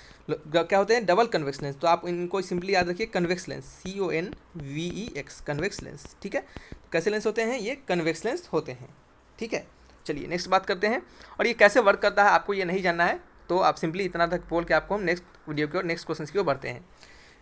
क्या होते हैं, डबल कन्वेक्स लेंस। तो आप इनको सिंपली याद रखिए, convex lens, CONVEX, convex lens, ठीक है। तो कैसे लेंस होते हैं, ये कन्वेक्स लेंस होते हैं, ठीक है। चलिए नेक्स्ट बात करते हैं, और ये कैसे वर्क करता है आपको ये नहीं जानना है, तो आप सिंपली इतना तक बोल के आपको हम नेक्स्ट वीडियो की ओर, नेक्स्ट क्वेश्चन की ओर बढ़ते हैं।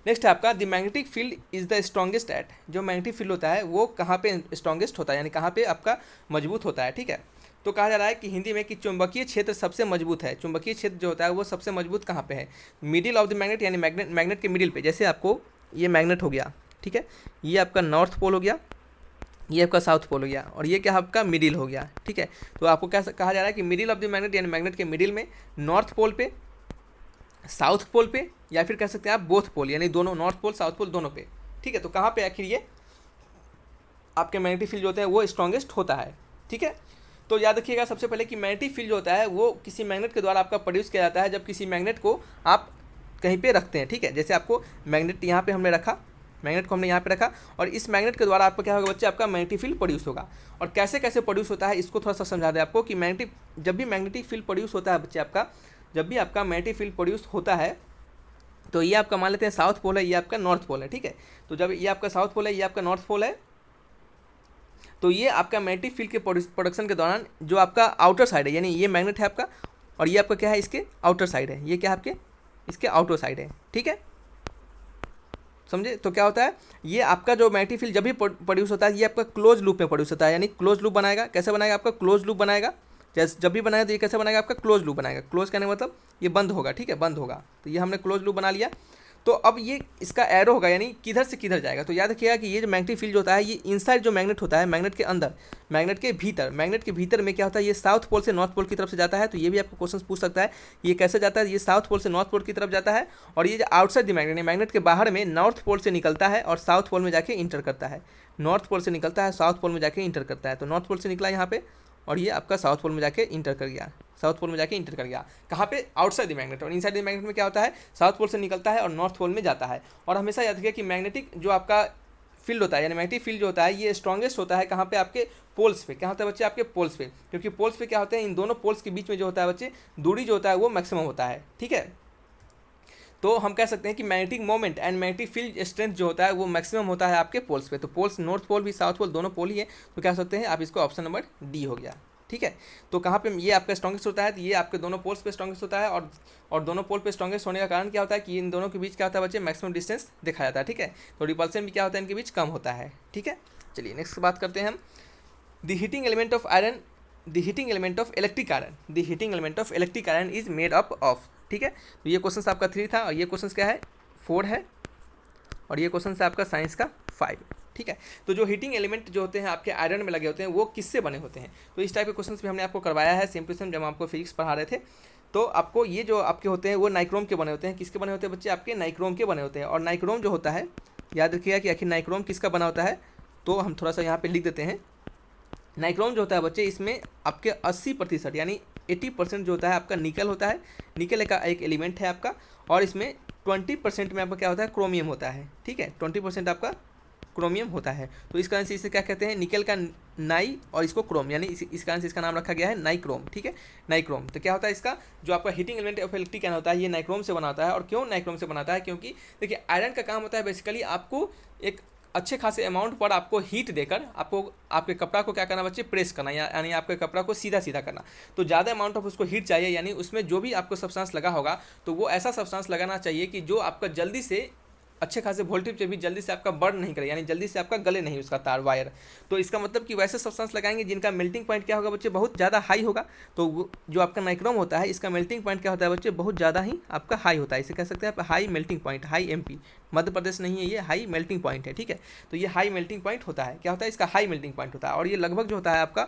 नेक्स्ट है आपका the magnetic field is the strongest at, जो मैग्नेटिक फील्ड होता है वो कहाँ पे स्ट्रॉन्गेस्ट होता है, यानी कहाँ पे आपका मजबूत होता है, ठीक है। तो कहा जा रहा है कि हिंदी में कि चुंबकीय क्षेत्र सबसे मजबूत है, चुंबकीय क्षेत्र जो होता है वो सबसे मजबूत कहाँ पे है, मिडिल ऑफ द मैग्नेट, यानी मैग्नेट के मिडिल पे। जैसे आपको ये मैग्नेट हो गया, ठीक है, ये आपका नॉर्थ पोल हो गया, ये आपका साउथ पोल हो गया, और ये क्या आपका मिडिल हो गया, ठीक है। तो आपको क्या कहा जा रहा है कि मिडिल ऑफ द मैग्नेट, यानी मैग्नेट के मिडिल में, नॉर्थ पोल पे, साउथ पोल पे, या फिर कह सकते हैं आप बोथ पोल, यानी दोनों, नॉर्थ पोल साउथ पोल दोनों पे, ठीक है। तो कहाँ पे आखिर ये आपके मैग्नेटिक फील्ड जो होता है वो स्ट्रॉन्गेस्ट होता है, ठीक है। तो याद रखिएगा सबसे पहले कि मैग्नेटिक फील्ड जो होता है वो किसी मैग्नेट के द्वारा आपका प्रोड्यूस किया जाता है जब किसी मैग्नेट को आप कहीं पे रखते हैं, ठीक है। जैसे आपको मैग्नेट यहाँ पे हमने रखा, मैग्नेट को हमने यहाँ पे रखा, और इस मैग्नेट के द्वारा आपका क्या होगा बच्चे, आपका मैग्नेटिक फील्ड प्रोड्यूस होगा। और कैसे कैसे प्रोड्यूस होता है इसको थोड़ा सा समझा दें आपको कि जब भी मैग्नेटिक फील्ड प्रोड्यूस होता है बच्चे आपका, जब भी आपका मैग्नेटिक फील्ड प्रोड्यूस होता है तो ये आपका मान लेते हैं साउथ पोल है, ये आपका नॉर्थ पोल है, ठीक है। तो जब ये आपका साउथ पोल है, ये आपका नॉर्थ पोल है, तो ये आपका मैग्नेटिक फील्ड के प्रोडक्शन के दौरान जो आपका आउटर साइड है, यानी ये मैग्नेट है आपका, और ये आपका क्या है, इसके आउटर साइड है, ये क्या है आपके इसके आउटर साइड है, ठीक है, समझे। तो क्या होता है, ये आपका जो मैग्नेटिक फील्ड जब भी प्रोड्यूस होता है ये आपका क्लोज लूप में प्रोड्यूस होता है, यानी क्लोज लूप बनाएगा। कैसे बनाएगा, आपका क्लोज लूप बनाएगा, जैसे जब भी बनाएगा तो ये कैसे बनाएगा, आपका क्लोज लूप बनाएगा। क्लोज कहने का मतलब ये बंद होगा, ठीक है, बंद होगा। तो ये हमने क्लोज लूप बना लिया। तो अब ये इसका एरो होगा, यानी किधर से किधर जाएगा। तो याद रखिएगा कि ये जो मैग्नेटिक फील्ड होता है ये इनसाइड जो मैग्नेट होता है, मैग्नेट के अंदर, मैग्नेट के भीतर में क्या होता है, ये साउथ पोल से नॉर्थ पोल की तरफ से जाता है। तो ये भी आपको क्वेश्चन पूछ सकता है ये कैसे जाता है, ये साउथ पोल से नॉर्थ पोल की तरफ जाता है, और ये जो आउटसाइड द मैग्नेट, मैग्नेट के बाहर में नॉर्थ पोल से निकलता है और साउथ पोल में जाके इंटर करता है। नॉर्थ पोल से निकलता है, साउथ पोल में जाके इंटर करता है। तो नॉर्थ पोल से निकला यहाँ पे, और ये आपका साउथ पोल में जाके इंटर कर गया, साउथ पोल में जाके इंटर कर गया। कहाँ पे, आउटसाइड द मैग्नेट। और इनसाइड द मैग्नेट में क्या होता है, साउथ पोल से निकलता है और नॉर्थ पोल में जाता है। और हमेशा याद रखिए कि मैग्नेटिक जो आपका फील्ड होता है, यानी मैग्नेटिक फील्ड जो होता है ये स्ट्रॉन्गेस्ट होता है कहाँ पे, आपके पोल्स पे। क्या होता है बच्चे, आपके पोल्स पे, क्योंकि पोल्स पे क्या होता है, इन दोनों पोल्स के बीच में जो होता है बच्चे, दूरी जो होता है वो मैक्सिमम होता है, ठीक है। तो हम कह सकते हैं कि magnetic moment and magnetic field strength जो होता है वो मैक्सिमम होता है आपके पोल्स पे। तो पोल्स, नॉर्थ पोल भी साउथ पोल दोनों पोल ही है, तो कह सकते हैं आप इसको ऑप्शन नंबर डी हो गया, ठीक है। तो कहाँ पे ये आपका स्ट्रॉन्गेस्ट होता है, तो ये आपके दोनों पोल्स पे स्ट्रॉन्गेस्ट होता है, और दोनों पोल पे स्ट्रॉन्गेस्ट होने का कारण क्या होता है कि इन दोनों के बीच क्या होता है बच्चे, मैक्सिमम डिस्टेंस दिखाया जाता है, ठीक है। तो रिपल्सन भी क्या होता है, इनके बीच कम होता है, ठीक है। चलिए नेक्स्ट बात करते हैं हम, the heating element of iron, the heating element of electric iron, the heating element of electric iron is made up of, ठीक है। तो ये क्वेश्चन आपका 3 था, और ये क्वेश्चन क्या है 4 है, और ये क्वेश्चन है आपका साइंस का 5, ठीक है। तो जो हीटिंग एलिमेंट जो होते हैं आपके आयरन में लगे होते हैं वो किससे बने होते हैं, तो इस टाइप के क्वेश्चंस भी हमने आपको करवाया है सेम टू सेम जब आपको फिजिक्स पढ़ा रहे थे। तो आपको ये जो आपके होते हैं वो नाइक्रोम के बने होते हैं। किसके बने होते हैं बच्चे, आपके नाइक्रोम के बने होते हैं। और नाइक्रोम जो होता है, याद रखिएगा कि आखिर नाइक्रोम किसका बना होता है, तो हम थोड़ा सा यहाँ पर लिख देते हैं। नाइक्रोम जो होता है बच्चे, इसमें आपके 80% यानी 80% जो होता है आपका निकल होता है, निकल का एक एलिमेंट है आपका, और इसमें 20% में आपका क्या होता है, क्रोमियम होता है, ठीक है। 20% आपका क्रोमियम होता है। तो इस कारण से इसे क्या कहते हैं, निकल का नाई और इसको क्रोम, यानी इस कारण से इसका नाम रखा गया है नाइक्रोम, ठीक है, नाइक्रोम। तो क्या होता है इसका जो आपका heating element of electric iron होता है ये नाइक्रोम से बनाता है। और क्यों नाइक्रोम से बनाता है, क्योंकि देखिए आयरन का काम होता है बेसिकली आपको एक अच्छे खासे अमाउंट पर आपको हीट देकर आपको आपके कपड़ा को क्या करना बच्चे, प्रेस करना, यानी आपके कपड़ा को सीधा सीधा करना। तो ज़्यादा अमाउंट ऑफ उसको हीट चाहिए, यानी उसमें जो भी आपको सब्सटेंस लगा होगा तो वो ऐसा सब्सटेंस लगाना चाहिए कि जो आपका जल्दी से अच्छे खासे वोल्टेज पे भी जल्दी से आपका बर्न नहीं करे, यानी जल्दी से आपका गले नहीं उसका तार वायर। तो इसका मतलब कि वैसे सब्सटेंस लगाएंगे जिनका मेल्टिंग पॉइंट क्या होगा बच्चे, बहुत ज़्यादा हाई होगा। तो जो आपका नाइक्रोम होता है इसका मेल्टिंग पॉइंट क्या होता है बच्चे, बहुत ज़्यादा ही आपका हाई होता है। इसे कह सकते हैं आप high melting point, high MP, Madhya Pradesh नहीं है ये, हाई मेल्टिंग पॉइंट है, ठीक है। तो ये हाई मेल्टिंग पॉइंट होता है, क्या होता है इसका हाई मेल्टिंग पॉइंट होता है। और ये लगभग जो होता है आपका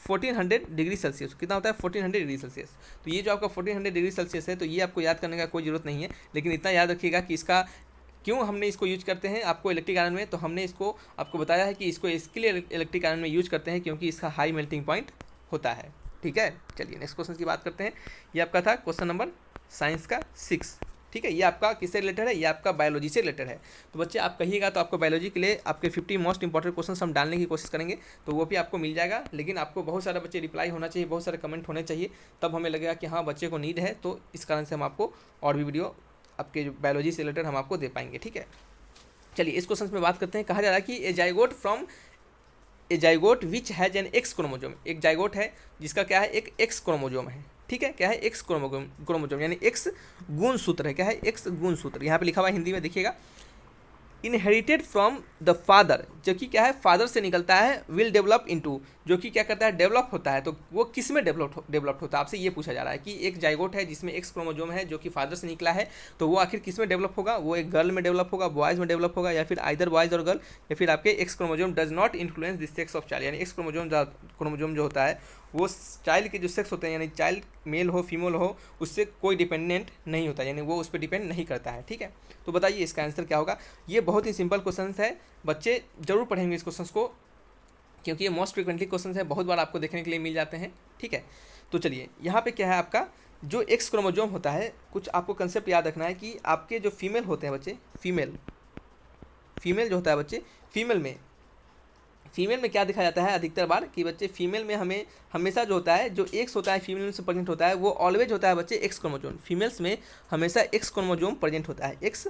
1400 डिग्री सेल्सियस, कितना होता है 1400 डिग्री सेल्सियस। तो ये जो आपका 1400 डिग्री सेल्सियस है, तो ये आपको याद करने का कोई ज़रूरत नहीं है, लेकिन इतना याद रखिएगा कि इसका क्यों हमने इसको यूज करते हैं आपको इलेक्ट्रिक आयरन में। तो हमने इसको आपको बताया है कि इसको इसके लिए इलेक्ट्रिक आयरन में यूज करते हैं क्योंकि इसका हाई मेल्टिंग पॉइंट होता है, ठीक है। चलिए नेक्स्ट क्वेश्चन की बात करते हैं। ये आपका था क्वेश्चन नंबर साइंस का 6, ठीक है। ये आपका किससे रिलेटेड है, ये आपका बायोलॉजी से रिलेटेड है। तो बच्चे आप कहिएगा तो आपको बायोलॉजी के लिए आपके 50 मोस्ट इंपॉर्टेंट क्वेश्चन हम डालने की कोशिश करेंगे, तो वो भी आपको मिल जाएगा। लेकिन आपको बहुत सारे बच्चे रिप्लाई होना चाहिए, बहुत सारे कमेंट होने चाहिए, तब हमें लगेगा कि हाँ बच्चे को नीड है। तो इस कारण से हम आपको और भी वीडियो आपके जो बायोलॉजी से रिलेटेड हम आपको दे पाएंगे, ठीक है। चलिए इस क्वेश्चन में बात करते हैं। कहा जा रहा है कि a zygote which has an X chromosome, एक जाइगोट है जिसका क्या है एक एक्स क्रोमोजोम है, ठीक है। क्या है एक्स क्रोमोजोम, यानी एक्स गुणसूत्र है। क्या है एक्स गुणसूत्र, यहाँ पे लिखा हुआ है हिंदी में देखिएगा। इनहेरिटेड फ्रॉम द फादर, जो कि क्या है फादर से निकलता है, विल डेवलप इनटू, जो कि क्या करता है डेवलप होता है। तो वो किस में डेवलप्ड होता है, आपसे ये पूछा जा रहा है कि एक जाइगोट है जिसमें एक्स क्रोमोजोम है जो कि फादर से निकला है, तो वो आखिर किस में डेवलप होगा, वो एक गर्ल में डेवलप होगा, बॉयज़ में डेवलप होगा, या फिर आइदर बॉयज़ और गर्ल, या फिर आपके x chromosome does not influence the sex of child, यानी एक्स क्रोमोजोम जो होता है वो चाइल्ड के जो सेक्स होते हैं, यानी चाइल्ड मेल हो फीमेल हो, उससे कोई डिपेंडेंट नहीं होता, यानी वो उस पर डिपेंड नहीं करता है। ठीक है, तो बताइए इसका आंसर क्या होगा। ये बहुत ही सिंपल क्वेश्चन है, बच्चे जरूर पढ़ेंगे इस क्वेश्चन को, क्योंकि ये मोस्ट फ्रिक्वेंटली क्वेश्चन है, बहुत बार आपको देखने के लिए मिल जाते हैं। ठीक है, तो चलिए यहाँ पे क्या है, आपका जो एक्स क्रोमोजोम होता है, कुछ आपको कंसेप्ट याद रखना है कि आपके जो फीमेल होते हैं बच्चे, फीमेल जो होता है बच्चे, फीमेल में क्या देखा जाता है अधिकतर बार कि बच्चे फीमेल में हमें हमेशा जो होता है, जो एक्स होता है फीमेल से प्रेजेंट होता है, वो ऑलवेज होता है बच्चे एक्स क्रोमोजोम। फीमेल्स में हमेशा एक्स क्रोमोजोम प्रेजेंट होता है, एक्स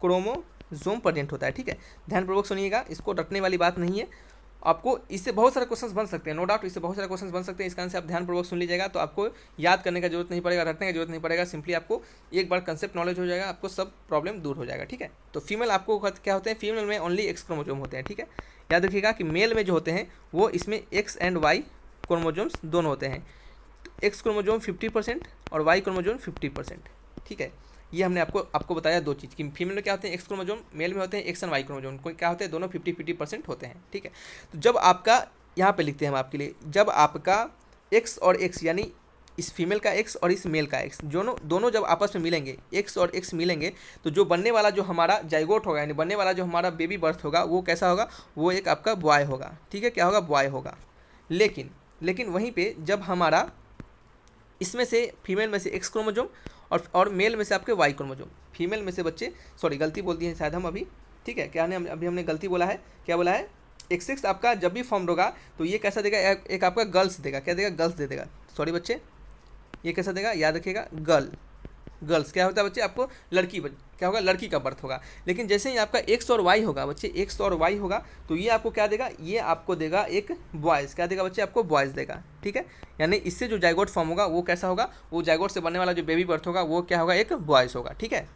क्रोमोजोम प्रेजेंट होता है। ठीक है, ध्यानपूर्वक सुनिएगा, इसको रटने वाली बात नहीं है, आपको इससे बहुत सारे क्वेश्चंस बन सकते हैं, नो डाउट इससे बहुत सारे क्वेश्चंस बन सकते हैं। इसका आंसर आप ध्यानपूर्वक सुन लीजिएगा, तो आपको याद करने का जरूरत नहीं पड़ेगा, रटने का जरूरत नहीं पड़ेगा, सिंपली आपको एक बार कंसेप्ट नॉलेज हो जाएगा, आपको सब प्रॉब्लम दूर हो जाएगा। ठीक है, तो फीमेल आपको क्या होते हैं, फीमेल में ओनली एक्स क्रोमोजोम होते हैं। ठीक है, याद रखिएगा कि मेल में जो होते हैं वो इसमें एक्स एंड वाई क्रोमोजोम्स दोनों होते हैं, एक्स क्रोमोजोम 50% और वाई क्रोमोजोम 50%। ठीक है, ये हमने आपको बताया दो चीज़ कि फीमेल में क्या होते हैं एक्स क्रोमोजोम, मेल में होते हैं एक्स एंड वाई क्रोमोजोम, कोई क्या होते हैं दोनों 50-50% होते हैं। ठीक है, तो जब आपका यहाँ पे लिखते हैं हम आपके लिए, जब आपका एक्स और एक्स यानी इस फीमेल का एक्स और इस मेल का एक्स दोनों जब आपस में मिलेंगे, एक्स और एक्स मिलेंगे, तो जो बनने वाला जो हमारा जाइगोट होगा, यानी बनने वाला जो हमारा बेबी बर्थ होगा, वो कैसा होगा, वो एक आपका बॉय होगा। ठीक है, क्या होगा, बॉय होगा। लेकिन वहीं पे जब हमारा इसमें से फीमेल में से एक्स क्रोमोजोम और मेल में से आपके वाई क्रोमोजोम, फीमेल में से बच्चे, सॉरी गलती बोल दी है शायद हम अभी, ठीक है, क्या अभी हमने गलती बोला है, क्या बोला है, एक्स आपका जब भी फॉर्म होगा तो ये कैसा देगा, एक आपका गर्ल्स देगा, क्या देगा, गर्ल्स दे देगा, सॉरी बच्चे, ये कैसा देगा, याद रखिएगा, गर्ल्स क्या होता है बच्चे, आपको लड़की क्या होगा, लड़की का बर्थ होगा। लेकिन जैसे ही आपका एक्स और वाई होगा बच्चे, एक्स और वाई होगा, तो ये आपको क्या देगा, ये आपको देगा एक बॉयज़, क्या देगा बच्चे, आपको बॉयज़ देगा। ठीक है, यानी इससे जो जाइगोट फॉर्म होगा वो कैसा होगा, वो जाइगोट से बनने वाला जो बेबी बर्थ होगा वो क्या होगा, एक बॉयज़ होगा। ठीक है,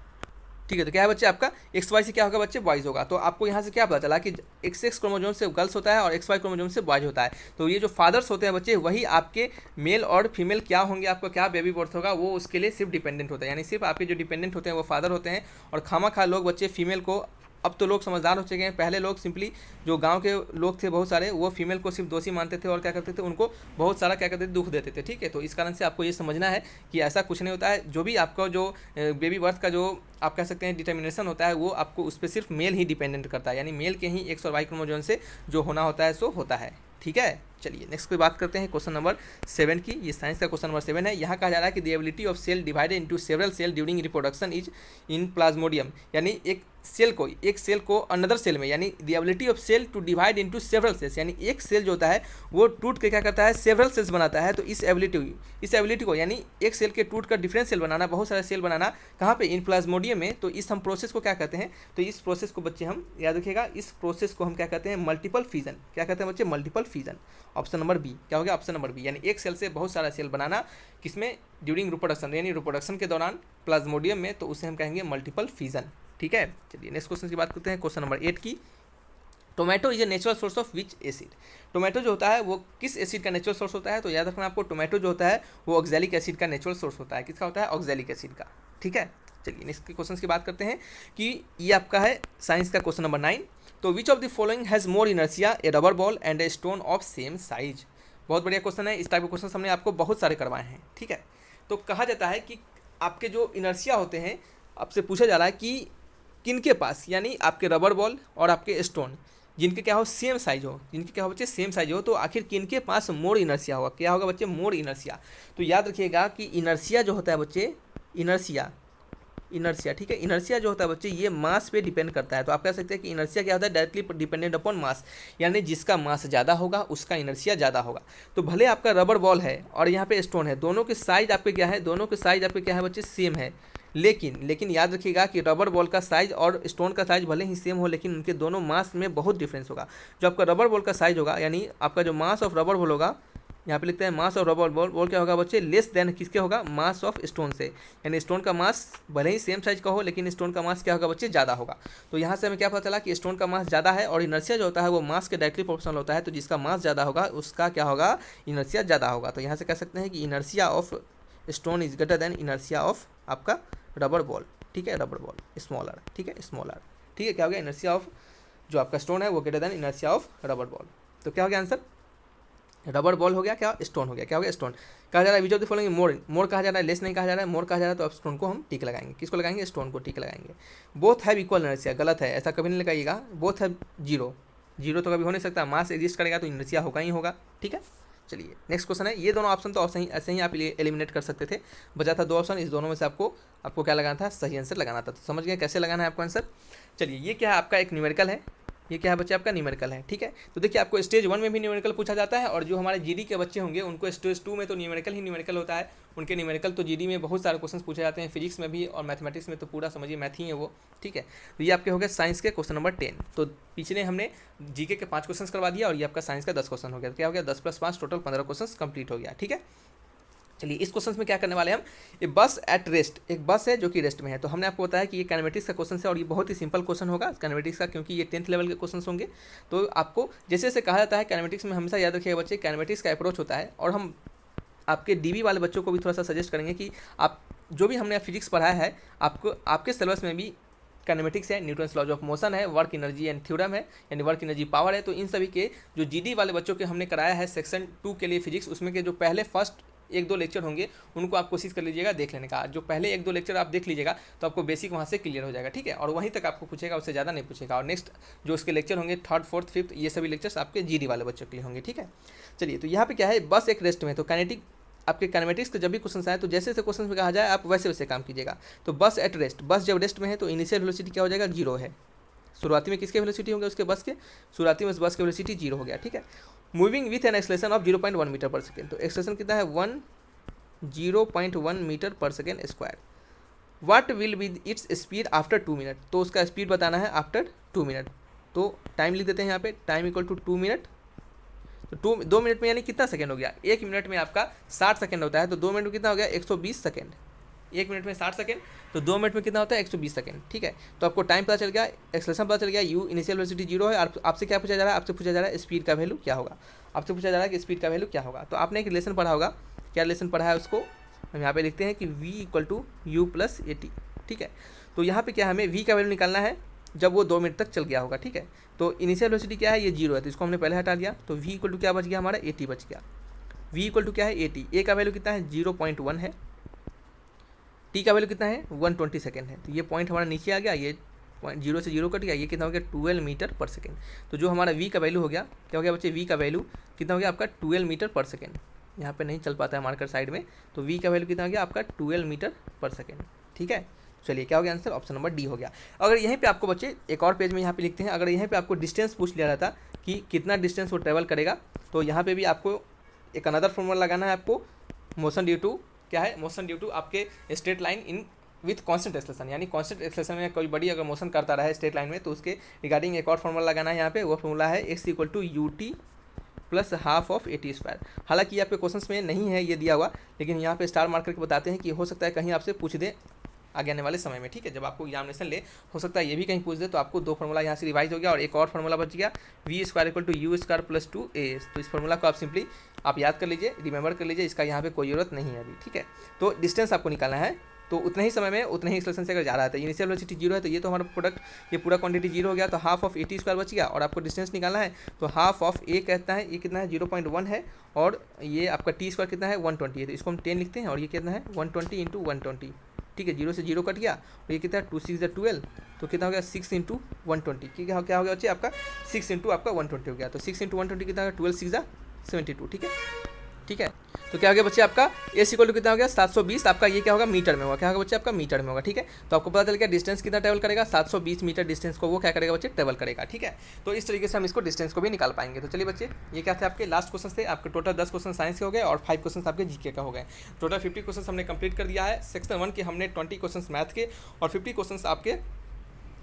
तो क्या है बच्चे, आपका एक्स वाई से क्या होगा बच्चे, बॉयज़ होगा। तो आपको यहाँ से क्या पता चला कि एक्स क्रोमोजोम से गर्ल्स होता है और एक्स वाई क्रोमोजोम से बॉयज होता है। तो ये जो फादर्स होते हैं बच्चे, वही आपके मेल और फीमेल क्या होंगे, आपका क्या बेबी बर्थ होगा, वो उसके लिए सिर्फ डिपेंडेंट होता है, यानी सिर्फ आपके जो डिपेंडेंट होते हैं वो फादर होते हैं। और खामा लोग बच्चे फीमेल को, अब तो लोग समझदार हो चुके हैं, पहले लोग सिंपली जो गांव के लोग थे बहुत सारे, वो फीमेल को सिर्फ दोषी मानते थे और क्या करते थे, उनको बहुत सारा क्या करते थे, दुख देते थे। ठीक है, तो इस कारण से आपको ये समझना है कि ऐसा कुछ नहीं होता है, जो भी आपका जो बेबी बर्थ का जो आप कह सकते हैं डिटर्मिनेशन होता है, वो आपको उस पर सिर्फ मेल ही डिपेंडेंट करता है, यानी मेल के ही एक्स और वाई क्रोमोजोम से जो होना होता है सो होता है। ठीक है, चलिए नेक्स्ट की बात करते हैं क्वेश्चन नंबर 7 की। ये साइंस का क्वेश्चन नंबर 7 है। यहाँ कहा जा रहा है कि the ability of cell divided into several cell during reproduction is in plasmodium, यानी एक सेल को अनदर सेल में, यानी the ability of cell to divide into several cells, यानी एक सेल जो होता है वो टूट के क्या करता है, सेवरल सेल्स बनाता है। तो इस एबिलिटी को, यानी एक सेल के टूट कर डिफरेंट सेल बनाना, बहुत सारे सेल बनाना, कहाँ पे, इन प्लाज्मोडियम में। तो इस हम प्रोसेस को क्या कहते हैं, तो इस प्रोसेस को बच्चे हम याद रखिएगा, इस प्रोसेस को हम क्या कहते हैं, मल्टीपल फिजन। क्या कहते हैं बच्चे, multiple fission. Option number B क्या हो गया, ऑप्शन नंबर बी, यानी एक सेल से बहुत सारा सेल बनाना, किसमें, ड्यूरिंग रिप्रोडक्शन, यानी रिप्रोडक्शन के दौरान प्लाज्मोडियम में, तो उसे हम कहेंगे मल्टीपल फिजन। ठीक है, चलिए नेक्स्ट क्वेश्चन की बात करते हैं, क्वेश्चन नंबर 8 की। Tomato is a natural source of which acid, tomato जो होता है वो किस एसिड का नेचुरल सोर्स होता है, तो याद रखना आपको, टोमेटो जो होता है वो ऑक्सैलिक एसिड का नेचुरल सोर्स होता है। किसका होता है, ऑक्सैलिक एसिड का। ठीक है, चलिए नेक्स्ट क्वेश्चन की बात करते हैं कि ये आपका है साइंस का क्वेश्चन नंबर 9। तो which of the following has more inertia, A rubber ball and a stone of same size. बहुत बढ़िया क्वेश्चन है, इस टाइप के क्वेश्चन हमने आपको बहुत सारे करवाए हैं। ठीक है, तो कहा जाता है कि आपके जो इनर्शिया होते हैं, आपसे पूछा जा रहा है कि किनके पास, यानी आपके रबर बॉल और आपके स्टोन, जिनके क्या हो, सेम साइज हो, जिनके क्या हो बच्चे, सेम साइज हो, तो आखिर किनके पास मोर इनर्शिया होगा, क्या होगा बच्चे, मोर इनर्शिया। तो याद रखिएगा कि इनर्शिया जो होता है बच्चे, इनर्शिया, ठीक है, इनर्शिया जो होता है बच्चे, ये मास पे डिपेंड करता है। तो आप कह सकते हैं कि इनर्शिया क्या होता है, डायरेक्टली डिपेंडेंट अपॉन मास, यानी जिसका मास ज़्यादा होगा उसका इनर्शिया ज़्यादा होगा। तो भले आपका रबर बॉल है और यहाँ पे स्टोन है, दोनों के साइज आपके क्या है, दोनों के साइज आपके क्या है बच्चे, सेम है। लेकिन याद रखिएगा कि रबर बॉल का साइज और स्टोन का साइज भले ही सेम हो, लेकिन उनके दोनों मास में बहुत डिफरेंस होगा। जो आपका रबर बॉल का साइज होगा, यानी आपका जो मास ऑफ रबर बॉल होगा, यहाँ पे लिखते हैं mass of rubber ball, ball क्या होगा बच्चे, लेस देन किसके होगा, मास ऑफ स्टोन से, यानी स्टोन का मास भले ही सेम साइज का हो लेकिन स्टोन का मास क्या होगा बच्चे, ज़्यादा होगा। तो यहाँ से हमें क्या पता चला कि स्टोन का मास ज़्यादा है और इनर्शिया जो होता है वो मास के डायरेक्टली प्रोपोर्शनल होता है, तो जिसका मास ज़्यादा होगा उसका क्या होगा, इनर्शिया ज़्यादा होगा। तो यहाँ से कह सकते हैं कि inertia of stone is greater than inertia of आपका रबर बॉल, ठीक है, रबर बॉल स्मॉलर, ठीक है, स्मॉलर, ठीक है, क्या हो गया, इनर्शिया ऑफ जो आपका स्टोन है वो greater than inertia of rubber ball. तो क्या हो गया आंसर, रबर बॉल हो गया, क्या स्टोन हो गया, क्या हो गया स्टोन। कहा जा रहा है विच ऑफ द फॉलोइंग मोर, मोर कहा जा रहा है, लेस नहीं कहा जा रहा है, मोर कहा जा रहा है, तो अब स्टोन को हम टिक लगाएंगे, किसको लगाएंगे, स्टोन को टिक लगाएंगे। बोथ हैव इक्वल इनर्शिया, गलत है, ऐसा कभी नहीं लगाइएगा, बोथ हैव जीरो, जीरो तो कभी हो नहीं सकता, मास एग्जिस्ट करेगा तो इनर्शिया होगा ही होगा, ठीक है। चलिए नेक्स्ट क्वेश्चन है, ये दोनों ऑप्शन तो ऐसे ही आप एलिमिनेट कर सकते थे, बचा था 2 ऑप्शन, इस दोनों में से आपको क्या लगाना था, सही आंसर लगाना था। तो समझ गए कैसे लगाना है आपको आंसर। चलिए ये क्या है आपका, एक न्यूमेरिकल है, ये क्या है बच्चे आपका न्यूमेरिकल है, ठीक है। तो देखिए आपको स्टेज 1 में भी न्यूमेरिकल पूछा जाता है और जो हमारे जीडी के बच्चे होंगे उनको स्टेज 2 में तो न्यूमेरिकल ही न्यूमेरिकल होता है, उनके न्यूमेरिकल तो जीडी में बहुत सारे क्वेश्चन पूछे जाते हैं, फिजिक्स में भी और मैथमेटिक्स में तो पूरा समझिए मैथ ही है वो, ठीक है। तो ये आपके हो गए साइंस के क्वेश्चन नंबर 10। तो पिछले हमने जीके के 5 क्वेश्चन करवा दिया और ये आपका साइंस का 10 क्वेश्चन हो गया, क्या हो गया 10 + 5 टोटल 15 क्वेश्चन कंप्लीट हो गया, ठीक है। चलिए इस क्वेश्चन में क्या करने वाले हैं हम, ये बस एट रेस्ट, एक बस है जो कि रेस्ट में है। तो हमने आपको बताया कि ये काइनेमेटिक्स का क्वेश्चन है और ये बहुत ही सिंपल क्वेश्चन होगा काइनेमेटिक्स का, क्योंकि ये 10th लेवल के क्वेश्चन होंगे। तो आपको जैसे जैसे कहा जाता है काइनेमेटिक्स में हमेशा याद रखिएगा बच्चे, काइनेमेटिक्स का अप्रोच होता है और हम आपके डीबी वाले बच्चों को भी थोड़ा सा सजेस्ट करेंगे कि आप जो भी हमने फिजिक्स पढ़ाया है आपको आपके सिलेबस में भी काइनेमेटिक्स है, न्यूटन्स लॉज ऑफ मोशन है, वर्क एनर्जी एंड थ्योरम है, यानी वर्क एनर्जी पावर है। तो इन सभी के जो जीडी वाले बच्चों के हमने कराया है सेक्शन 2 के लिए फिजिक्स, उसमें के जो पहले फर्स्ट 1-2 लेक्चर होंगे उनको आप कोशिश कर लीजिएगा देख लेने का। जो पहले 1-2 लेक्चर आप देख लीजिएगा तो आपको बेसिक वहाँ से क्लियर हो जाएगा, ठीक है। और वहीं तक आपको पूछेगा, उससे ज़्यादा नहीं पूछेगा। और नेक्स्ट जो उसके लेक्चर होंगे 3rd, 4th, 5th ये सभी लेक्चर्स आपके जीडी वाले बच्चों के लिए होंगे, ठीक है। चलिए तो यहाँ पे क्या है, बस एक रेस्ट में, तो काइनेटिक आपके काइनेमेटिक्स के जब भी क्वेश्चन आए तो जैसे जैसे क्वेश्चन में कहा जाए आप वैसे वैसे काम कीजिएगा। तो बस एट रेस्ट, बस जब रेस्ट में है तो इनिशियल वेलोसिटी क्या हो जाएगा, 0 है। शुरुआती में किसके वेलोसिटी होंगे, उसके बस के, शुरुआती में उस बस की वेलोसिटी 0 हो गया, ठीक है। Moving with an acceleration of 0.1 metre per second, तो एक्सेलरेशन कितना है 0.1 metre per second square. What will be its speed after 2 minute, तो उसका स्पीड बताना है आफ्टर 2 मिनट। तो टाइम लिख देते हैं यहाँ पे, टाइम इक्वल टू 2 मिनट। तो 2 मिनट में यानी कितना सेकंड हो गया, 1 मिनट में आपका 60 सेकंड होता है, तो 2 मिनट में कितना हो गया 120 सेकंड। 1 मिनट में 60 सेकंड, तो 2 मिनट में कितना होता है 120 सेकंड, ठीक है। तो आपको टाइम पता चल गया, एक्सेलरेशन पता चल गया, यू इनिशियल वेलोसिटी 0 है। आपसे क्या पूछा जा रहा है, आपसे पूछा जा रहा है स्पीड का वैल्यू क्या होगा, आपसे पूछा जा रहा है कि स्पीड का वैल्यू क्या होगा। तो आपने एक रिलेशन पढ़ा होगा, क्या रिलेशन पढ़ा है उसको हम यहाँ पे लिखते हैं कि v = u + at, ठीक है। तो यहाँ पे क्या हमें v का वैल्यू निकालना है जब वो 2 मिनट तक चल गया होगा, ठीक है। तो इनिशियल वेलोसिटी क्या है, ये 0 है, तो इसको हमने पहले हटा दिया। तो v = क्या बच गया हमारा 80 बच गया। v = क्या है 80, a का वैल्यू कितना है 0.1 है, t का वैल्यू कितना है 120 सेकेंड है। तो ये पॉइंट हमारा नीचे आ गया, ये पॉइंट 0 से 0 कट गया, ये कितना हो गया 12 मीटर पर सेकेंड। तो जो हमारा v का वैल्यू हो गया, क्या हो गया बच्चे, v का वैल्यू कितना हो गया आपका 12 मीटर पर सेकेंड। यहाँ पे नहीं चल पाता है मार्कर साइड में, तो v का वैल्यू कितना हो गया आपका 12 मीटर पर सेकेंड, ठीक है। चलिए क्या हो गया आंसर, ऑप्शन नंबर डी हो गया। अगर यहीं पे आपको बच्चे एक और पेज में यहाँ पे लिखते हैं, अगर यहीं पे आपको डिस्टेंस पूछ लिया रहता कि कितना डिस्टेंस वो ट्रेवल करेगा, तो यहाँ पे भी आपको एक अनदर फॉर्मूला लगाना है आपको, मोशन ड्यू टू क्या है, मोशन ड्यू टू आपके straight line in with constant acceleration, यानी कॉन्स्टेंट एक्सेलरेशन में कोई बड़ी अगर मोशन करता रहा है स्ट्रेट लाइन में तो उसके रिगार्डिंग एक और फॉर्मूला लगाना है यहाँ पे। वो फॉर्मूला है x = ut + ½ ऑफ at²। हालांकि यहाँ पे क्वेश्चन में नहीं है ये दिया हुआ, लेकिन यहाँ पे स्टार मार्क करके बताते हैं कि हो सकता है कहीं आपसे पूछ दे आगे आने वाले समय में, ठीक है। जब आपको एग्जामिनेशन ले हो सकता है ये भी कहीं पूछ दे, तो आपको 2 फार्मूला यहाँ से रिवाइज हो गया और एक और फार्मूला बच गया, v² = u² + 2a। तो इस फार्मूला को आप सिंपली आप याद कर लीजिए, रिमेंबर कर लीजिए, इसका यहाँ पे कोई जरूरत नहीं है अभी, ठीक है। तो डिस्टेंस आपको निकालना है, तो उतने ही समय में उतने ही एक्सेलरेशन से अगर जा रहा है, इनिशियल वेलोसिटी 0 है, तो ये तो हमारा प्रोडक्ट ये पूरा क्वांटिटी 0 हो गया, तो ½ ऑफ at² बच गया। और आपको डिस्टेंस निकालना है तो ½ ऑफ a कहता है, ये कितना है 0.1 है, और ये आपका t² कितना है 120 है, तो इसको हम 10 लिखते हैं, और ये कितना है 120 × 120, ठीक है। 0 से 0 कट गया, और ये कितना है 2 6 12, तो कितना हो गया 6 × 120, क्या हो गया बच्चे आपका 6 × आपका 120 हो गया। तो 6 × 120 कितना है 12 6 72, ठीक है, ठीक है। तो क्या हो गया बच्चे आपका s = कितना हो गया 720, आपका ये क्या होगा मीटर में होगा, क्या होगा बच्चे आपका मीटर में होगा, ठीक है। तो आपको पता चल गया डिस्टेंस कितना ट्रेवल करेगा, 720 मीटर डिस्टेंस को वो क्या करेगा बच्चे ट्रेवल करेगा, ठीक है। तो इस तरीके से हम इसको डिस्टेंस को भी निकाल पाएंगे। तो चलिए बच्चे ये क्या थे आपके लास्ट क्वेश्चन थे, आपके टोटल 10 क्वेश्चन साइंस के हो गए और 5 क्वेश्चन आपके जीके का हो गए। टोटल 50 क्वेश्चन हमने कंप्लीट कर दिया है। सेक्शन 1 के हमने 20 क्वेश्चन मैथ के और 50 क्वेश्चन आपके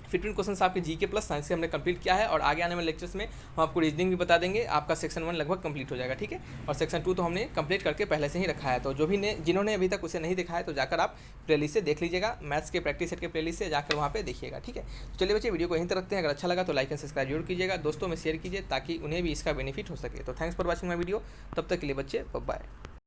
15 क्वेश्चन आपके जीके प्लस साइंस से हमने कंप्लीट किया है और आगे आने वाले लेक्चर्स में हम आपको रीजनिंग भी बता देंगे। आपका सेक्शन 1 लगभग कंप्लीट हो जाएगा, ठीक है। और सेक्शन 2 तो हमने कंप्लीट करके पहले से ही रखा है, तो जो भी जिन्होंने अभी तक उसे नहीं देखा है तो जाकर आप प्लेलिस्ट से देख लीजिएगा, मैथ्स के प्रैक्टिस सेट के प्लेलिस्ट से जाकर वहाँ पे देखिएगा, ठीक है। तो चलिए बच्चे, वीडियो को यहीं तक रखते हैं। अगर अच्छा लगा तो लाइक एंड सब्सक्राइब जरूर कीजिएगा, दोस्तों में शेयर कीजिए ताकि उन्हें भी इसका बेनिफिट हो सके। तो thanks for watching my video. तब तक के लिए बच्चे, बाय।